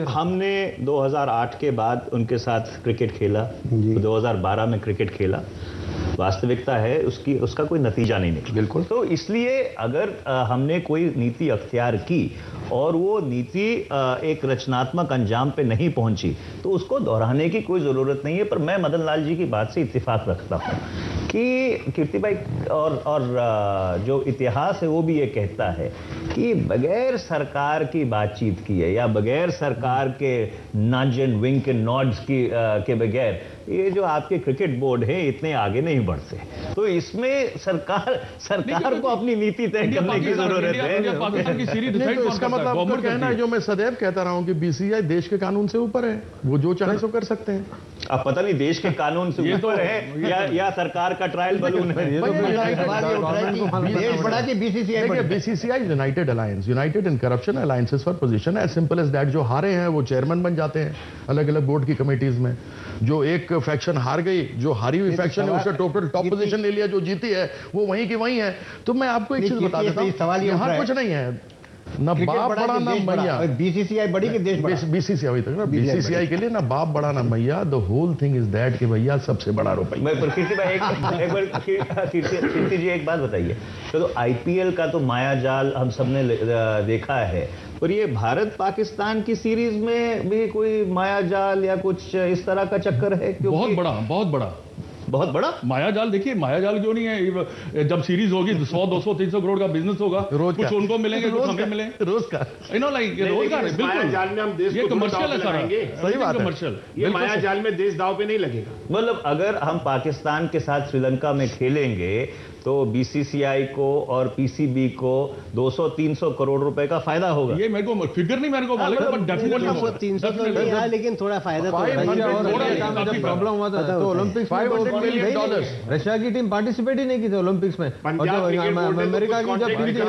हमने 2008 के बाद उनके साथ क्रिकेट खेला, 2012 में क्रिकेट खेला। वास्तविकता है उसका कोई नतीजा नहीं निकला। बिल्कुल। तो इसलिए अगर हमने कोई नीति अख्तियार की और वो नीति एक रचनात्मक अंजाम पे नहीं पहुंची तो उसको दोहराने की कोई जरूरत नहीं है। पर मैं मदन लाल जी की बात से इत्तेफाक रखता हूं कि कीर्ति भाई और जो इतिहास है वो भी ये कहता है कि बगैर सरकार की बातचीत की है या बगैर सरकार के नज एंड विंक एंड नॉड्स के बगैर ये जो आपके क्रिकेट बोर्ड है इतने आगे नहीं बढ़ते। तो इसमें सरकार को अपनी नीति तय करने की जरूरत है। तो इसका मतलब आपका कहना है, जो मैं सदैव कहता रहा हूं कि बीसीसीआई देश के कानून से ऊपर है, वो जो चाहे सो कर सकते हैं। अब पता नहीं देश के कानून से ऊपर है या सरकार का ट्रायल बलून है। BCCI united alliance, united in corruption alliances for position, as simple as that. जो हारे हैं वो चेयरमैन बन जाते हैं अलग अलग बोर्ड की कमेटीज में। जो एक फैक्शन हार गई, जो हारी हुई फैक्शन है उसने टोटल टॉप पोजीशन ले लिया, जो जीती है वो वहीं की वहीं है। तो मैं आपको एक चीज बता देता हूं, यहां कुछ नहीं है, ना बाप बड़ा ना मैया। बीसीसीआई बड़ी के देश बड़ा। बीसीसीआई अभी तक ना, बीसीसीआई के लिए ना बाप बड़ा ना मैया। The whole thing is that कि भैया सबसे बड़ा रुपया। मैं कीर्ति भाई एक बार कीर्ति जी एक बात बताइए, तो आईपीएल का तो माया जाल हम सबने देखा है, और ये भारत पाकिस्तान की सीरीज में भी कोई माया जाल या कुछ इस तरह का चक्कर है? बहुत बड़ा माया जाल। देखिए माया जाल क्यों नहीं है, जब सीरीज होगी 100, 200, 300 करोड़ का बिजनेस होगा, कुछ उनको मिलेंगे, कुछ हमें मिलेंगे। रोज का रोज का माया जाल में हम देश ये कमर्शियल है सारा। सही बात है, कमर्शियल। ये माया जाल में देश दांव पे नहीं लगेगा। मतलब अगर हम पाकिस्तान के साथ श्रीलंका में खेलेंगे तो बीसीसीआई को और पीसीबी को 200-300 करोड़ रुपए का फायदा होगा। ये मेरे को फिगर नहीं मेरे को मालूम है, पर डेफिनेटली 300 तो नहीं है, लेकिन थोड़ा फायदा तो प्रॉब्लम हुआ था तो ओलंपिक्स में रशिया की टीम पार्टिसिपेट ही नहीं की थी ओलंपिक्स में, और अमेरिका की जब टीम थी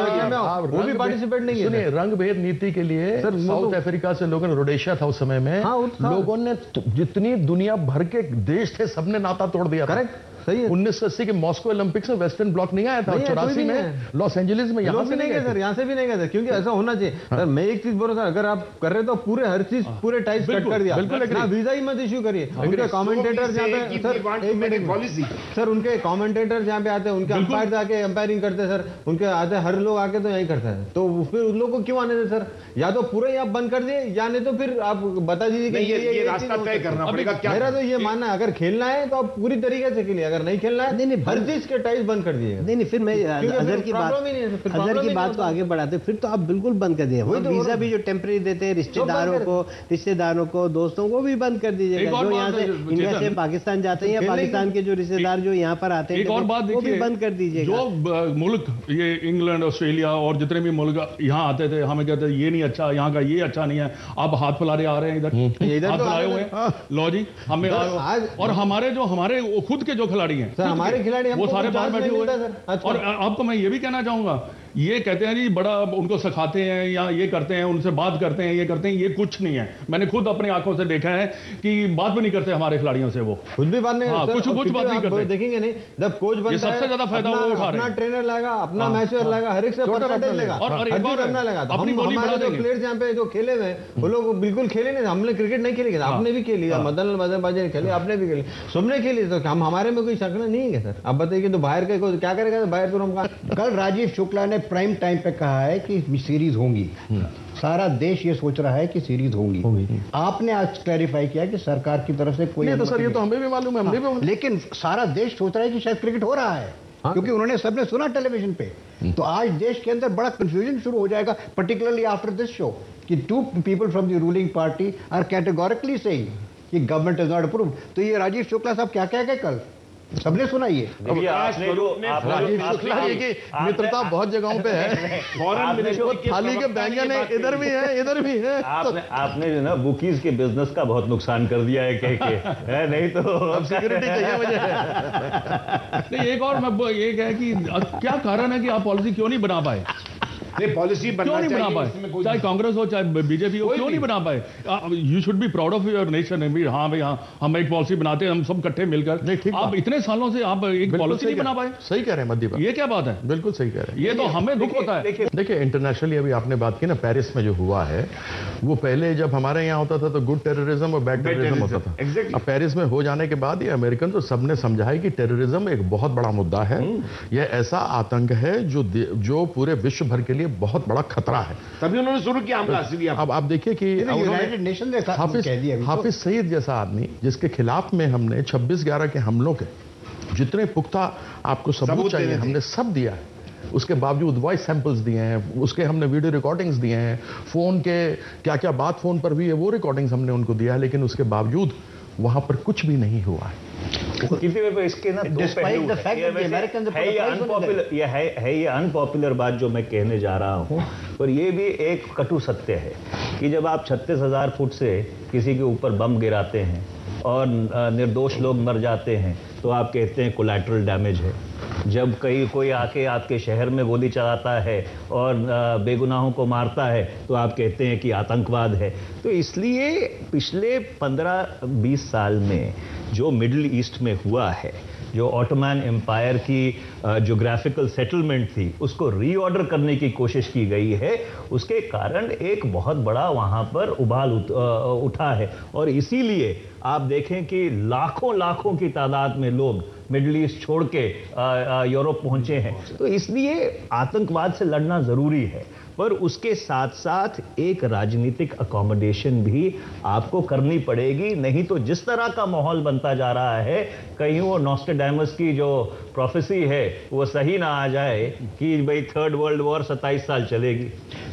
वो भी पार्टिसिपेट नहीं की। सुनिए, रंगभेद नीति के लिए साउथ अफ्रीका से लोगों ने, रोडेशिया था उस समय में, लोगों ने जितनी दुनिया भर के देश थे सबने नाता तोड़ दिया। करेक्ट। सही है। 1980 के मॉस्को ओलंपिक्स में वेस्टर्न ब्लॉक नहीं आया था, 84 में लॉस एंजलिस में, यहाँ से नहीं गए सर, यहाँ से भी नहीं गए थे, क्योंकि ऐसा होना चाहिए। सर मैं एक चीज बोल रहा था, अगर आप कर रहे तो पूरे हर चीज पूरे टाइप कट कर दिया, ना वीजा ही मत इश्यू करिए। उनके कमेंटेटर जहाँ पे सर उनके कमेंटेटर जहाँ पे आते हैं, उनके अंपायर आके अंपायरिंग करते हैं सर, उनके आते हर लोग आके तो यही करते हैं, तो फिर उन लोगों को क्यों आने दें सर? या तो पूरा ही आप बंद कर दिए, या नहीं तो फिर आप बता दीजिए कि ये रास्ता तय करना पड़ेगा। मेरा तो ये मानना है, अगर खेलना है तो आप पूरी तरीके से खेलिए, अगर नहीं खेलना है नहीं हर चीज के टाइप बंद कर दिए। नहीं फिर मैं अजहर की बात को आगे बढ़ाते, फिर तो आप बिल्कुल बंद कर दिए। वीजा भी जो टेम्परेरी देते हैं रिश्तेदारों को दोस्तों को भी बंद कर दीजिएगा, जो यहाँ से इंडिया से पाकिस्तान जाते हैं, या पाकिस्तान के जो रिश्तेदार जो यहाँ पर आते हैं, एक और बात देखिए, बंद कर दीजिएगा। जो मुल्क ये इंग्लैंड, ऑस्ट्रेलिया और जितने भी मुल्क यहाँ आते थे, हमें कहते थे ये नहीं अच्छा, यहाँ का ये अच्छा नहीं है, आप हाथ फैलारे आ रहे हैं इधर हाथ फैलाए हुए हैं, लो जी हमें और हमारे खुद के जो खिलाड़ी हैं, हमारे खिलाड़ी वो सारे बाहर बैठे हुए हैं। और आपको मैं ये भी कहना चाहूंगा, ये कहते हैं जी बड़ा उनको सिखाते हैं या ये करते हैं, उनसे बात करते हैं, ये करते हैं, ये कुछ नहीं है। मैंने खुद अपनी आंखों से देखा है कि बात भी नहीं करते हमारे खिलाड़ियों से, वो खुद भी बात नहीं, कुछ बात नहीं करते। देखेंगे नहीं, जब कोच बनता है सबसे ज्यादा फायदा वो उठा रहे हैं, अपना ट्रेनर लाएगा, अपना मैचर लाएगा, हर एक से परसेंटेज लेगा और अपना लेगा। हमारे जो प्लेयर्स यहाँ पे जो खेले हुए वो लोग बिल्कुल खेले नहीं, हमने क्रिकेट नहीं खेली, आपने भी खेली, मदन बाजी ने खेली, आपने भी खेली, सबने खेली, तो हम हमारे में कोई शक नहीं है सर। आप बताइए तो बाहर के क्या करेगा, बाहर तो हम कल राजीव शुक्ला ने प्राइम टाइम पे कहा है कि सीरीज होंगी, सारा देश ये सोच रहा है कि सीरीज होंगी। आपने आज क्लैरिफाई किया कि सरकार की तरफ से कोई नहीं, तो सर ये तो हमें भी मालूम है, हमें भी, लेकिन सारा देश सोच रहा है कि शायद क्रिकेट हो रहा है, क्योंकि उन्होंने सबने सुना टेलीविजन पे। तो आज देश के अंदर बड़ा कंफ्यूजन शुरू हो जाएगा, पर्टिकुलरली आफ्टर दिस शो, कि 2 people from the ruling party are categorically saying कि गवर्नमेंट इज नॉट अप्रूव्ड। तो ये राजीव शुक्ला साहब क्या कह गए कल, सबने सुना ये। राजीव शुक्ला जी की मित्रता बहुत जगहों पे है, फॉरेन मिनिस्टर थाली के व्यंजन है, इधर भी है, इधर भी है। आपने जो ना बुकीज के बिजनेस का बहुत नुकसान कर दिया है कह के, नहीं तो अब सिक्योरिटी चाहिए मुझे। नहीं, एक और मैं ये कह कि क्या कारण है कि आप पॉलिसी क्यों नहीं बना पाए? पॉलिसी क्यों नहीं बना पाए, चाहे कांग्रेस हो चाहे बीजेपी हो, क्यों नहीं बना पाए? You should be proud of your nation. हाँ भाई, हाँ हम एक पॉलिसी बनाते हैं, हम सब इकट्ठे मिलकर। आप इतने सालों से आप एक पॉलिसी नहीं बना पाए। सही कह रहे हैं मध्य, ये क्या बात है? बिल्कुल सही कह रहे हैं, ये तो हमें दुख होता है। देखिए इंटरनेशनली अभी आपने बात की ना, पेरिस में जो हुआ है, वो पहले जब हमारे यहाँ होता था तो गुड टेररिज्म और बैड टेररिज्म होता था। अब पेरिस में हो जाने के बाद ये अमेरिकन तो सबने समझा है कि टेररिज्म एक बहुत बड़ा मुद्दा है, यह ऐसा आतंक है जो पूरे विश्व भर के लिए बहुत बड़ा खतरा है। तभी उन्होंने शुरू किया हमला। अब आप देखिए कि यूनाइटेड नेशन ने हाफिज सईद जैसा आदमी, जिसके खिलाफ में हमने 26/11 के हमलों के जितने पुख्ता आपको सबूत चाहिए हमने सब दिया है, उसके बावजूद वॉइस सैंपल्स दिए हैं, उसके हमने वीडियो रिकॉर्डिंग्स दिए हैं, फोन के क्या क्या बात फोन पर हुई है वो रिकॉर्डिंग्स हमने उनको दिया है, लेकिन उसके बावजूद वहां पर कुछ भी नहीं हुआ है। इसके ना ये अनपॉपुलर बात जो मैं कहने जा रहा हूँ, और ये भी एक कटु सत्य है कि जब आप 36,000 फुट से किसी के ऊपर बम गिराते हैं और निर्दोष लोग मर जाते हैं तो आप कहते हैं कोलैटरल डैमेज है। जब कोई आके आपके शहर में गोली चलाता है और बेगुनाहों को मारता है तो आप कहते हैं कि आतंकवाद है। तो इसलिए पिछले 15-20 साल में जो मिडिल ईस्ट में हुआ है, जो ऑटोमन एम्पायर की ज्योग्राफिकल सेटलमेंट थी, उसको रीऑर्डर करने की कोशिश की गई है, उसके कारण एक बहुत बड़ा वहाँ पर उबाल उठा है। और इसीलिए आप देखें कि लाखों की तादाद में लोग मिडिल ईस्ट छोड़ के यूरोप पहुंचे हैं। तो इसलिए आतंकवाद से लड़ना ज़रूरी है, पर उसके साथ साथ एक राजनीतिक अकोमोडेशन भी आपको करनी पड़ेगी, नहीं तो जिस तरह का माहौल बनता जा रहा है, कहीं वो नॉस्ट्रेडामस की जो प्रोफेसी है वो सही ना आ जाए कि भाई 3rd वर्ल्ड वॉर 27 साल चलेगी।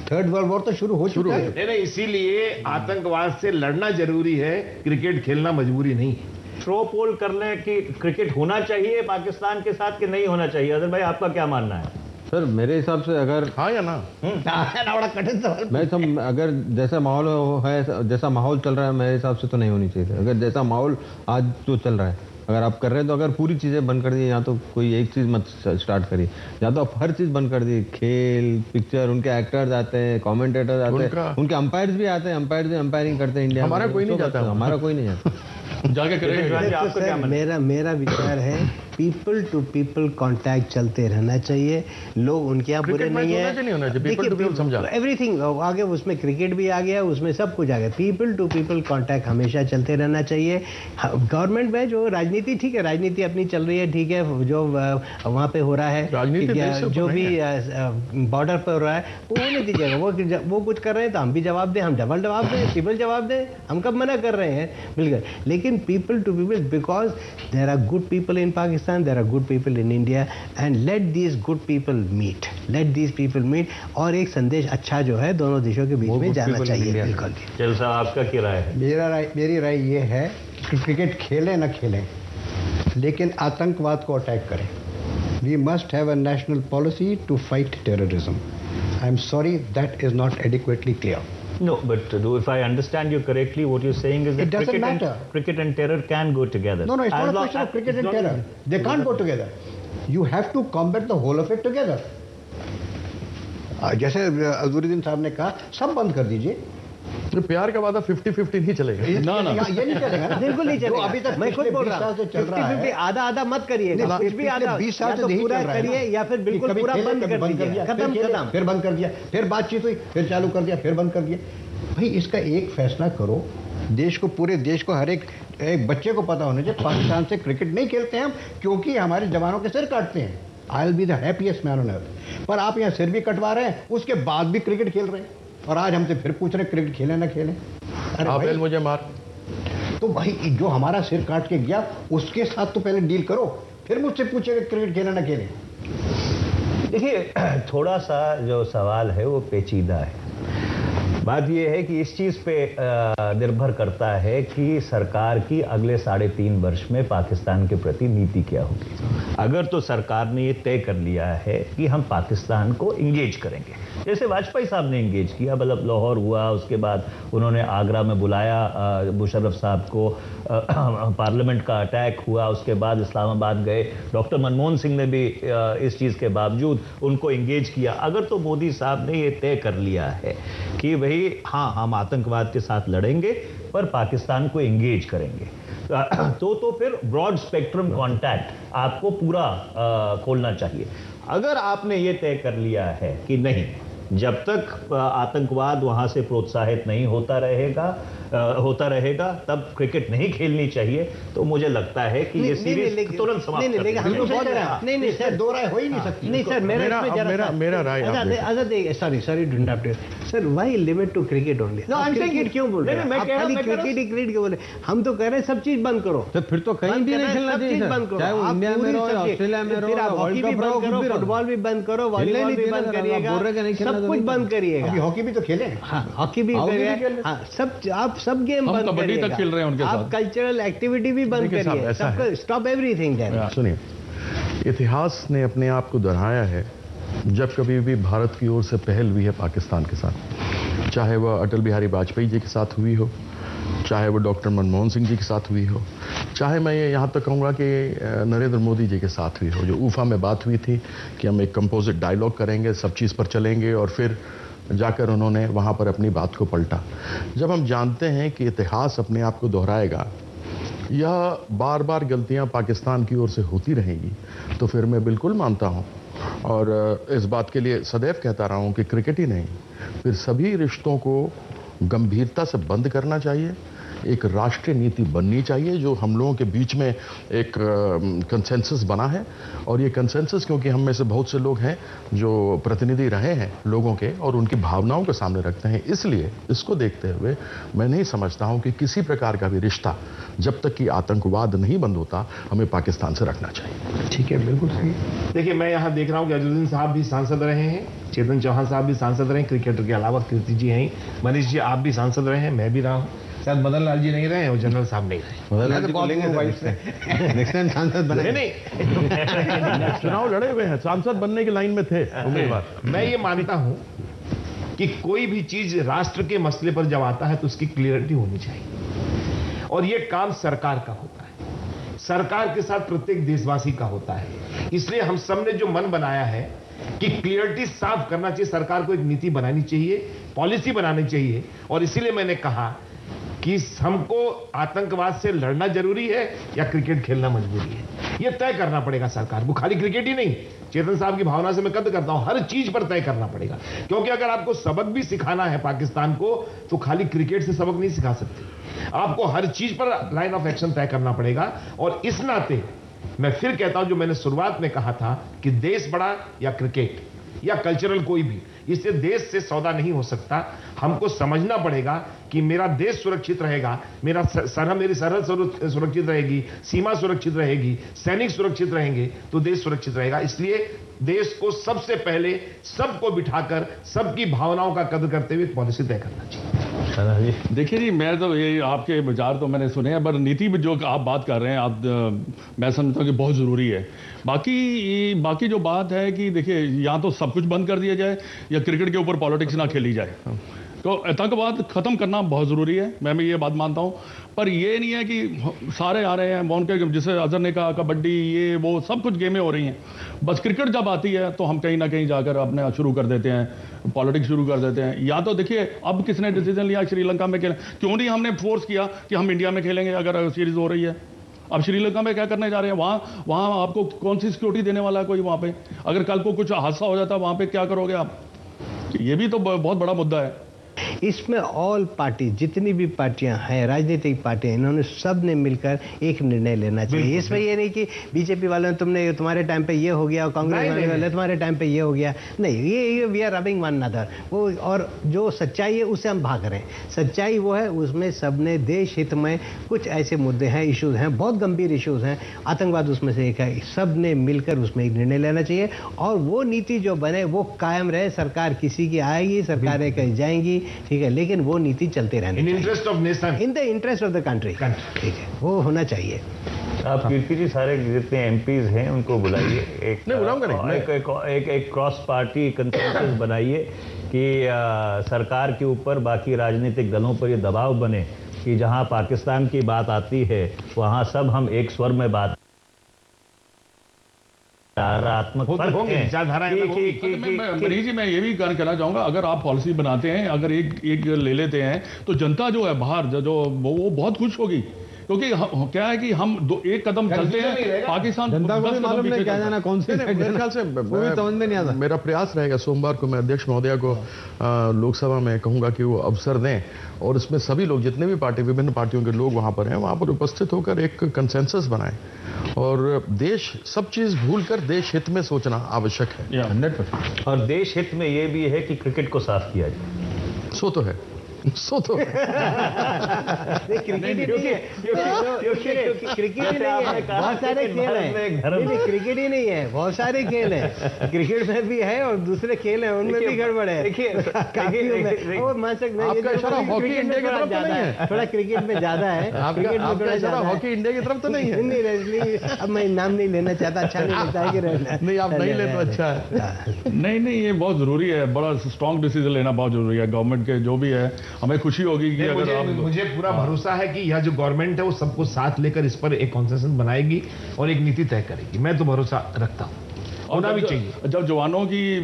3rd वर्ल्ड वॉर तो शुरू हो चुका है। नहीं, इसीलिए आतंकवाद से लड़ना जरूरी है, क्रिकेट खेलना मजबूरी नहीं। थ्रो पोल कर लें कि क्रिकेट होना चाहिए पाकिस्तान के साथ कि नहीं होना चाहिए। अदर भाई आपका क्या मानना है? सर मेरे हिसाब से अगर हाँ या ना, बड़ा कठिन सवाल। मैं अगर जैसा माहौल है, जैसा माहौल चल रहा है, मेरे हिसाब से तो नहीं होनी चाहिए। अगर जैसा माहौल आज जो चल रहा है, अगर आप कर रहे हैं तो अगर पूरी चीज़ें बंद कर दी, या तो कोई एक चीज़ मत स्टार्ट करिए, या तो आप हर चीज़ बंद कर दी, खेल, पिक्चर, उनके एक्टर्स आते हैं, कमेंटेटर्स आते हैं, उनके अंपायर्स भी आते हैं, अंपायर्स भी अंपायरिंग करते हैं इंडिया में। हमारा कोई नहीं जाता, हमारा कोई नहीं जाता। जाके करेंगे। मेरा विचार है पीपल टू पीपल कांटेक्ट चलते रहना चाहिए। लोग उनके यहाँ बुरे नहीं है, एवरीथिंग आगे उसमें क्रिकेट भी आ गया, उसमें सब कुछ आ गया। पीपल टू पीपल कांटेक्ट हमेशा चलते रहना चाहिए। गवर्नमेंट में जो राजनीति, ठीक है राजनीति अपनी चल रही है, ठीक है जो वहाँ पे हो रहा है, जो भी बॉर्डर पर हो रहा है वो होने दीजिएगा। वो कुछ कर रहे हैं तो हम भी जवाब दें, हम डबल जवाब दें, ट्रिपल जवाब दें, हम कब मना कर रहे हैं, बिल्कुल। लेकिन people to people, because there are good people in Pakistan, there are good people in India, and let these good people meet, let these people meet. और एक संदेश अच्छा जो है दोनों देशों के बीच में जाना चाहिए। बिल्कुल। चल साहब, आपका क्या राय है? मेरी राय ये है कि क्रिकेट खेलें ना खेलें, लेकिन आतंकवाद को अटैक करें। We must have a national policy to fight terrorism. I'm sorry, that is not adequately clear. No, but if I understand you correctly, what you're saying is that cricket and terror can go together. No, it's not a question of cricket and terror. They can't go together. You have to combat the whole of it together. जैसे अजहरुद्दीन साहब ने कहा, सब बंद कर दीजिए। तो प्यार का वादा 50-50 नहीं चलेगा। ये नहीं चलेगा ना, बिल्कुल नहीं चलेगा। अभी तक मैं खुद बोल रहा हूं 50-50 आधा मत करिए, कुछ भी आधा 20 साल से पूरा करिए या फिर बिल्कुल पूरा बंद कर दिया, खत्म, फिर बंद कर दिया, फिर बातचीत हुई, फिर चालू कर दिया, फिर बंद कर दिया। भाई इसका एक फैसला करो, देश को, पूरे देश को, हर एक बच्चे को पता होना चाहिए पाकिस्तान से क्रिकेट नहीं खेलते हैं हम, क्योंकि हमारे जवानों के सिर काटते हैं। I will be the happiest man on earth. पर आप यहाँ सिर भी कटवा रहे हैं, उसके बाद भी क्रिकेट खेल रहे हैं, और आज हमसे फिर पूछ रहे क्रिकेट खेलें ना खेलें। अरे आप मुझे मार, तो भाई जो हमारा सिर काट के गया उसके साथ तो पहले डील करो, फिर मुझसे पूछेगा क्रिकेट खेलें ना खेलें। देखिए, थोड़ा सा जो सवाल है वो पेचीदा है। बात यह है कि इस चीज़ पे निर्भर करता है कि सरकार की अगले 3.5 वर्ष में पाकिस्तान के प्रति नीति क्या होगी। अगर तो सरकार ने ये तय कर लिया है कि हम पाकिस्तान को इंगेज करेंगे, जैसे वाजपेयी साहब ने इंगेज किया, मतलब लाहौर हुआ, उसके बाद उन्होंने आगरा में बुलाया मुशर्रफ साहब को, पार्लियामेंट का अटैक हुआ, उसके बाद इस्लामाबाद गए, डॉक्टर मनमोहन सिंह ने भी इस चीज़ के बावजूद उनको इंगेज किया। अगर तो मोदी साहब ने ये तय कर लिया है कि भाई हाँ, हम आतंकवाद के साथ लड़ेंगे पर पाकिस्तान को इंगेज करेंगे, तो फिर ब्रॉड स्पेक्ट्रम कॉन्टैक्ट आपको पूरा खोलना चाहिए। अगर आपने ये तय कर लिया है कि नहीं, जब तक आतंकवाद वहां से प्रोत्साहित नहीं होता रहेगा तब क्रिकेट नहीं खेलनी चाहिए, तो मुझे लगता है कि ये सीरीज तुरंत समाप्त कर दें। नहीं सर, दो राय हो ही नहीं सकती। नहीं सर, मेरा राय sorry do interrupt sir, why limit to cricket only? Cricket क्यों बोल रहे हैं? मैं कह रहा हूं क्रिकेट क्यों बोल रहे हैं? हम तो कह रहे हैं सब चीज बंद करो। तो फिर तो कहीं भी नहीं खेलना चाहिए, चाहे वो इंडिया में रहो, ऑस्ट्रेलिया में रहो, हॉकी भी बंद करो, फुटबॉल भी बंद करो, वॉलीबॉल भी बंद करिएगा, सब कुछ बंद करिएगा। अभी हॉकी भी तो खेले, हॉकी भी करिएगा, सब आप सब गेम बंद करिएगा, तक खेल रहे हैं उनके साथ, आप कल्चरल एक्टिविटी भी बंद करिए, सबको स्टॉप एवरीथिंग देयर। सुनिए, इतिहास ने अपने आप को दोहराया है, जब कभी भी भारत की ओर से पहल हुई है पाकिस्तान के साथ, चाहे वह अटल बिहारी वाजपेयी जी के साथ हुई हो, चाहे वो डॉक्टर मनमोहन सिंह जी के साथ हुई हो, चाहे मैं ये यहाँ तक कहूँगा कि नरेंद्र मोदी जी के साथ हुई हो, जो ऊफा में बात हुई थी कि हम एक कंपोजिट डायलॉग करेंगे, सब चीज़ पर चलेंगे, और फिर जाकर उन्होंने वहाँ पर अपनी बात को पलटा। जब हम जानते हैं कि इतिहास अपने आप को दोहराएगा, यह बार बार गलतियाँ पाकिस्तान की ओर से होती रहेंगी, तो फिर मैं बिल्कुल मानता हूँ और इस बात के लिए सदैव कहता रहा हूँ कि क्रिकेट ही नहीं, फिर सभी रिश्तों को गंभीरता से बंद करना चाहिए, एक राष्ट्रीय नीति बननी चाहिए, जो हम लोगों के बीच में एक कंसेंसस बना है। और ये कंसेंसस, क्योंकि हम में से बहुत से लोग हैं जो प्रतिनिधि रहे हैं लोगों के और उनकी भावनाओं को सामने रखते हैं, इसलिए इसको देखते हुए मैं नहीं समझता हूं कि किसी प्रकार का भी रिश्ता जब तक कि आतंकवाद नहीं बंद होता, हमें पाकिस्तान से रखना चाहिए। ठीक है, बिल्कुल सही। देखिए, मैं यहाँ देख रहा हूँ कि अजहरुद्दीन साहब भी सांसद रहे हैं, चेतन चौहान साहब भी सांसद रहे हैं, क्रिकेटर के अलावा कीर्ति जी हैं, मनीष जी आप भी सांसद रहे हैं, मैं भी रहा हूँ, शायद मदन लाल जी नहीं रहे और जनरल साहब नहीं रहे। मदन लाल जी को लेंगे नेक्स्ट टाइम सांसद बने। नहीं चुनाव लड़े हुए हैं, सांसद बनने की लाइन में थे उम्मीदवार। मैं ये मानता हूं कि कोई भी चीज राष्ट्र के मसले पर जब आता है तो उसकी क्लियरिटी होनी चाहिए, और ये काम सरकार का होता है, सरकार के साथ प्रत्येक देशवासी का होता है। इसलिए हम सब ने जो मन बनाया है कि क्लियरिटी साफ करना चाहिए, सरकार को एक नीति बनानी चाहिए, पॉलिसी बनानी चाहिए, और इसीलिए मैंने कहा कि हमको आतंकवाद से लड़ना जरूरी है या क्रिकेट खेलना मजबूरी है। यह तय करना पड़ेगा सरकार को, खाली क्रिकेट ही नहीं। चेतन साहब की भावना से मैं कद करता हूं, हर चीज पर तय करना पड़ेगा, क्योंकि अगर आपको सबक भी सिखाना है पाकिस्तान को तो खाली क्रिकेट से सबक नहीं सिखा सकते, आपको हर चीज पर लाइन ऑफ एक्शन तय करना पड़ेगा। और इस नाते मैं फिर कहता हूं, जो मैंने शुरुआत में कहा था कि देश बड़ा या क्रिकेट या कल्चरल कोई भी, इससे देश से सौदा नहीं हो सकता। हमको समझना पड़ेगा कि मेरा देश सुरक्षित रहेगा, मेरी सरहद सुरक्षित रहेगी, सीमा सुरक्षित रहेगी, सैनिक सुरक्षित रहेंगे तो देश सुरक्षित रहेगा। इसलिए देश को सबसे पहले सबको बिठाकर सबकी भावनाओं का कदर करते हुए पॉलिसी तय करना चाहिए। देखिए जी, मैं तो ये आपके विचार तो मैंने सुने हैं, पर नीति में जो आप बात कर रहे हैं मैं समझता हूँ कि बहुत ज़रूरी है। बाकी जो बात है कि देखिए, या तो सब कुछ बंद कर दिया जाए या क्रिकेट के ऊपर पॉलिटिक्स ना खेली जाए। तो आतंकवाद खत्म करना बहुत ज़रूरी है, मैं भी ये बात मानता हूँ। पर ये नहीं है कि सारे आ रहे हैं उनके, जिसे अजहर ने कहा कबड्डी ये वो सब कुछ गेमें हो रही हैं, बस क्रिकेट जब आती है तो हम कहीं ना कहीं जाकर अपने शुरू कर देते हैं, पॉलिटिक्स शुरू कर देते हैं। या तो देखिए, अब किसने डिसीजन लिया श्रीलंका में खेलें, क्यों नहीं हमने फोर्स किया कि हम इंडिया में खेलेंगे अगर सीरीज हो रही है। अब श्रीलंका में क्या करने जा रहे हैं, वहाँ आपको कौन सी सिक्योरिटी देने वाला है कोई वहाँ पे? अगर कल को कुछ हादसा हो जाता है वहाँ पे क्या करोगे आप? ये भी तो बहुत बड़ा मुद्दा है। इसमें ऑल पार्टी, जितनी भी पार्टियां हैं, राजनीतिक पार्टियां, इन्होंने सब ने मिलकर एक निर्णय लेना चाहिए। इसमें ये नहीं कि बीजेपी वालों ने तुम्हारे टाइम पे ये हो गया, कांग्रेस वाले तुम्हारे टाइम पे ये हो गया, नहीं। ये we are rubbing one another. वो और जो सच्चाई है उससे हम भाग रहे हैं। सच्चाई वो है, उसमें सबने देश हित में कुछ ऐसे मुद्दे हैं, इश्यूज हैं, बहुत गंभीर इश्यूज हैं, आतंकवाद उसमें से एक है। सब ने मिलकर उसमें एक निर्णय लेना चाहिए और वो नीति जो बने वो कायम रहे। सरकार किसी की आएगी, सरकारें कहीं जाएंगी, ठीक है, लेकिन वो नीति चलते रहनी इन interest of nation, in the interest of the country, ठीक है, वो होना चाहिए। आप कीर्ति जी, सारे जितने एमपीज हैं उनको बुलाइए, एक क्रॉस पार्टी कंसेंसस बनाइए कि सरकार के ऊपर बाकी राजनीतिक दलों पर ये दबाव बने कि जहां पाकिस्तान की बात आती है वहां सब हम एक स्वर में बात मनीष जी, मैं ये भी कहना चाहूंगा, अगर आप पॉलिसी बनाते हैं, अगर एक ले लेते हैं तो जनता जो है बाहर जो वो बहुत खुश होगी, क्योंकि क्या है कि हम एक कदम चलते हैं, पाकिस्तान जनता को भी मालूम नहीं क्या जाना कौन से, मेरे ख्याल से समझ में नहीं आता। मेरा प्रयास रहेगा सोमवार को मैं अध्यक्ष महोदया को लोकसभा में कहूंगा कि वो अवसर दें और इसमें सभी लोग, जितने भी पार्टी, विभिन्न पार्टियों के लोग वहां पर हैं, वहां पर उपस्थित होकर एक कंसेंसस बनाएं और देश सब चीज भूलकर देश हित में सोचना आवश्यक है। 100%। और देश हित में ये भी है कि क्रिकेट को साफ किया जाए। सो तो है, सो तो क्रिकेट ही नहीं है, बहुत सारे खेल हैं। क्रिकेट ही नहीं है, बहुत सारे खेल हैं। क्रिकेट में भी है और दूसरे खेल हैं, उनमें भी गड़बड़ है। हॉकी इंडिया की तरफ तो नहीं है, थोड़ा क्रिकेट में ज्यादा है, क्रिकेट में थोड़ा ज्यादा। हॉकी इंडिया की तरफ तो नहीं है। नहीं, अब मैं नाम नहीं लेना चाहता, अच्छा नहीं लगता है कि नहीं, आप नहीं ले तो अच्छा है। नहीं, ये बहुत जरूरी है, बड़ा स्ट्रॉन्ग डिसीजन लेना बहुत जरूरी है गवर्नमेंट के। जो भी है, हमें खुशी होगी कि अगर मुझे पूरा भरोसा है कि यह जो गवर्नमेंट है वो सबको साथ लेकर इस पर एक कॉन्सेंसस बनाएगी और एक नीति तय करेगी। मैं तो भरोसा रखता हूं, होना भी चाहिए। जब जवानों की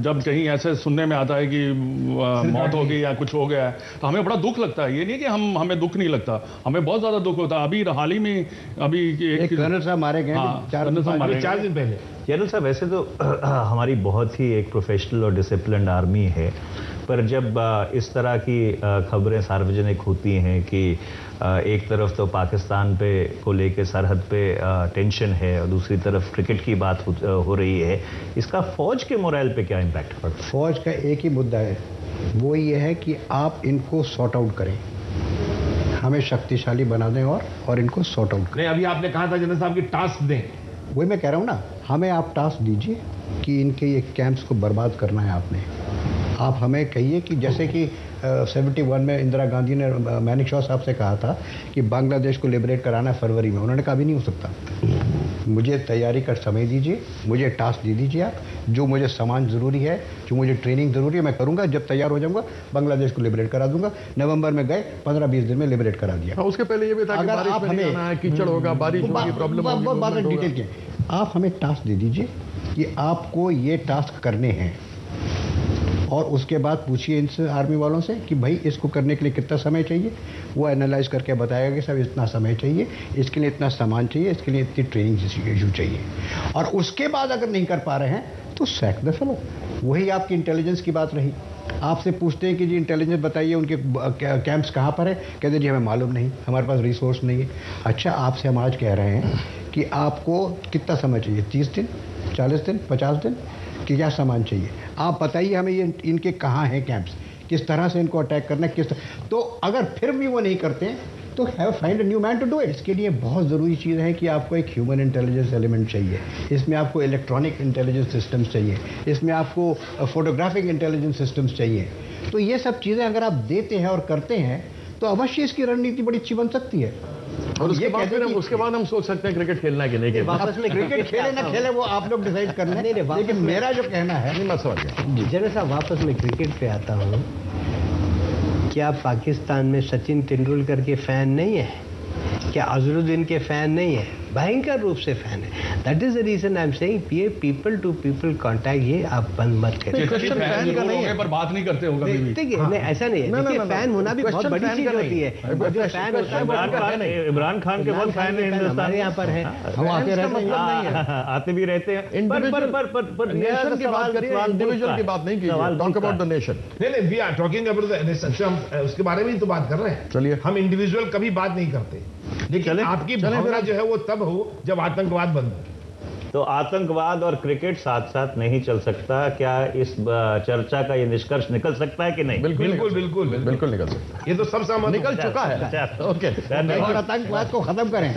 जब कहीं ऐसे सुनने में आता है कि मौत हो गई या कुछ हो गया है तो हमें बड़ा दुख लगता है। ये नहीं कि हमें दुख नहीं लगता, हमें बहुत ज्यादा दुख होता है। अभी हाल ही में एक कर्नल साहब मारे गए, 4 दिन पहले। जनरल साहब, वैसे तो हमारी बहुत ही एक प्रोफेशनल और डिसिप्लिन्ड आर्मी है, पर जब इस तरह की खबरें सार्वजनिक होती हैं कि एक तरफ तो पाकिस्तान पे को लेके सरहद पे टेंशन है और दूसरी तरफ क्रिकेट की बात हो रही है, इसका फौज के मोरल पे क्या इम्पैक्ट पड़ता है? फौज का एक ही मुद्दा है, वो ये है कि आप इनको सॉर्ट आउट करें, हमें शक्तिशाली बना दें और इनको सॉर्ट आउट करें। अभी आपने कहा था जनरल साहब की टास्क दें, वही मैं कह रहा हूँ ना, हमें आप टास्क दीजिए कि इनके ये कैंप्स को बर्बाद करना है। आप हमें कहिए कि जैसे कि 71 में इंदिरा गांधी ने मैनिक शॉ साहब से कहा था कि बांग्लादेश को लिबरेट कराना है फरवरी में, उन्होंने कहा भी नहीं हो सकता। मुझे तैयारी का समय दीजिए, मुझे टास्क दे दीजिए आप, जो मुझे सामान ज़रूरी है, जो मुझे ट्रेनिंग ज़रूरी है, मैं करूँगा। जब तैयार हो जाऊँगा बांग्लादेश को लिबरेट करा दूंगा। नवंबर में गए, 15-20 दिन में लिबरेट करा दिया। उसके पहले ये भी था कि बारिश में नहीं आना है, कीचड़ होगा, बारिश होगी, प्रॉब्लम होगी, बहुत बात डिटेल की। आप हमें टास्क दे दीजिए कि आपको ये टास्क करने हैं, और उसके बाद पूछिए इन आर्मी वालों से कि भाई इसको करने के लिए कितना समय चाहिए, वो एनालाइज करके बताएगा कि साहब इतना समय चाहिए, इसके लिए इतना सामान चाहिए, इसके लिए इतनी ट्रेनिंग इशू चाहिए। और उसके बाद अगर नहीं कर पा रहे हैं तो सैक द फेलो। वही आपकी इंटेलिजेंस की बात रही। आपसे पूछते हैं कि जी इंटेलिजेंस बताइए उनके कैंप्स कहाँ पर है, कहते जी हमें मालूम नहीं, हमारे पास रिसोर्स नहीं है। अच्छा, आपसे हम आज कह रहे हैं कि आपको कितना समय चाहिए, 30 दिन, 40 दिन, 50 दिन, कि क्या सामान चाहिए, आप बताइए हमें ये इनके कहाँ हैं कैंप्स, किस तरह से इनको अटैक करना है, किस तरह। तो अगर फिर भी वो नहीं करते हैं तो have find a new man to do it. इसके लिए बहुत ज़रूरी चीज़ है कि आपको एक ह्यूमन इंटेलिजेंस एलिमेंट चाहिए, इसमें आपको इलेक्ट्रॉनिक इंटेलिजेंस सिस्टम्स चाहिए, इसमें आपको फोटोग्राफिक इंटेलिजेंस सिस्टम्स चाहिए। तो ये सब चीज़ें अगर आप देते हैं और करते हैं तो अवश्य इसकी रणनीति बड़ी अच्छी बन सकती है। और उसके बाद हम सोच सकते हैं क्रिकेट खेलना है कि नहीं। वापस में क्रिकेट खेले ना खेले वो आप लोग डिसाइड करना है, लेकिन मेरा जो कहना है, मैं समझ गया। जरा सा वापस में क्रिकेट पे आता हूँ। क्या पाकिस्तान में सचिन तेंदुलकर के फैन नहीं है? क्या अजरुद्दीन के फैन नहीं है? भयंकर रूप से फैन है। That is the reason I am saying ये पीपल टू पीपल कांटेक्ट ये आप बंद मत करिए। फैन का नहीं है पर बात नहीं करते हो कभी भी। देखिए नहीं ऐसा नहीं है, देखिए फैन होना भी बहुत बड़ी चीज होती है। जो फैन होता है इमरान खान के बहुत फैन है हिंदुस्तान यहाँ पर है, हम आते रहते हैं, आते भी रहते हैं। पर नेशन की बात करिए, इंडिविजुअल की बात नहीं की। Talk about the nation. नहीं, we are talking about the nation. हम उसके बारे में ही तो बात कर रहे हैं। चलिए, हम इंडिविजुअल कभी बात नहीं करते, लेकिन आपकी भावना जो है वो तब हो जब आतंकवाद बंद हो। तो आतंकवाद और क्रिकेट साथ साथ नहीं चल सकता। क्या इस चर्चा का ये निष्कर्ष निकल सकता है कि नहीं? बिल्कुल बिल्कुल निकल सकता है। ये तो सब सहमत निकल चुका है। ओके, और आतंकवाद को खत्म करें।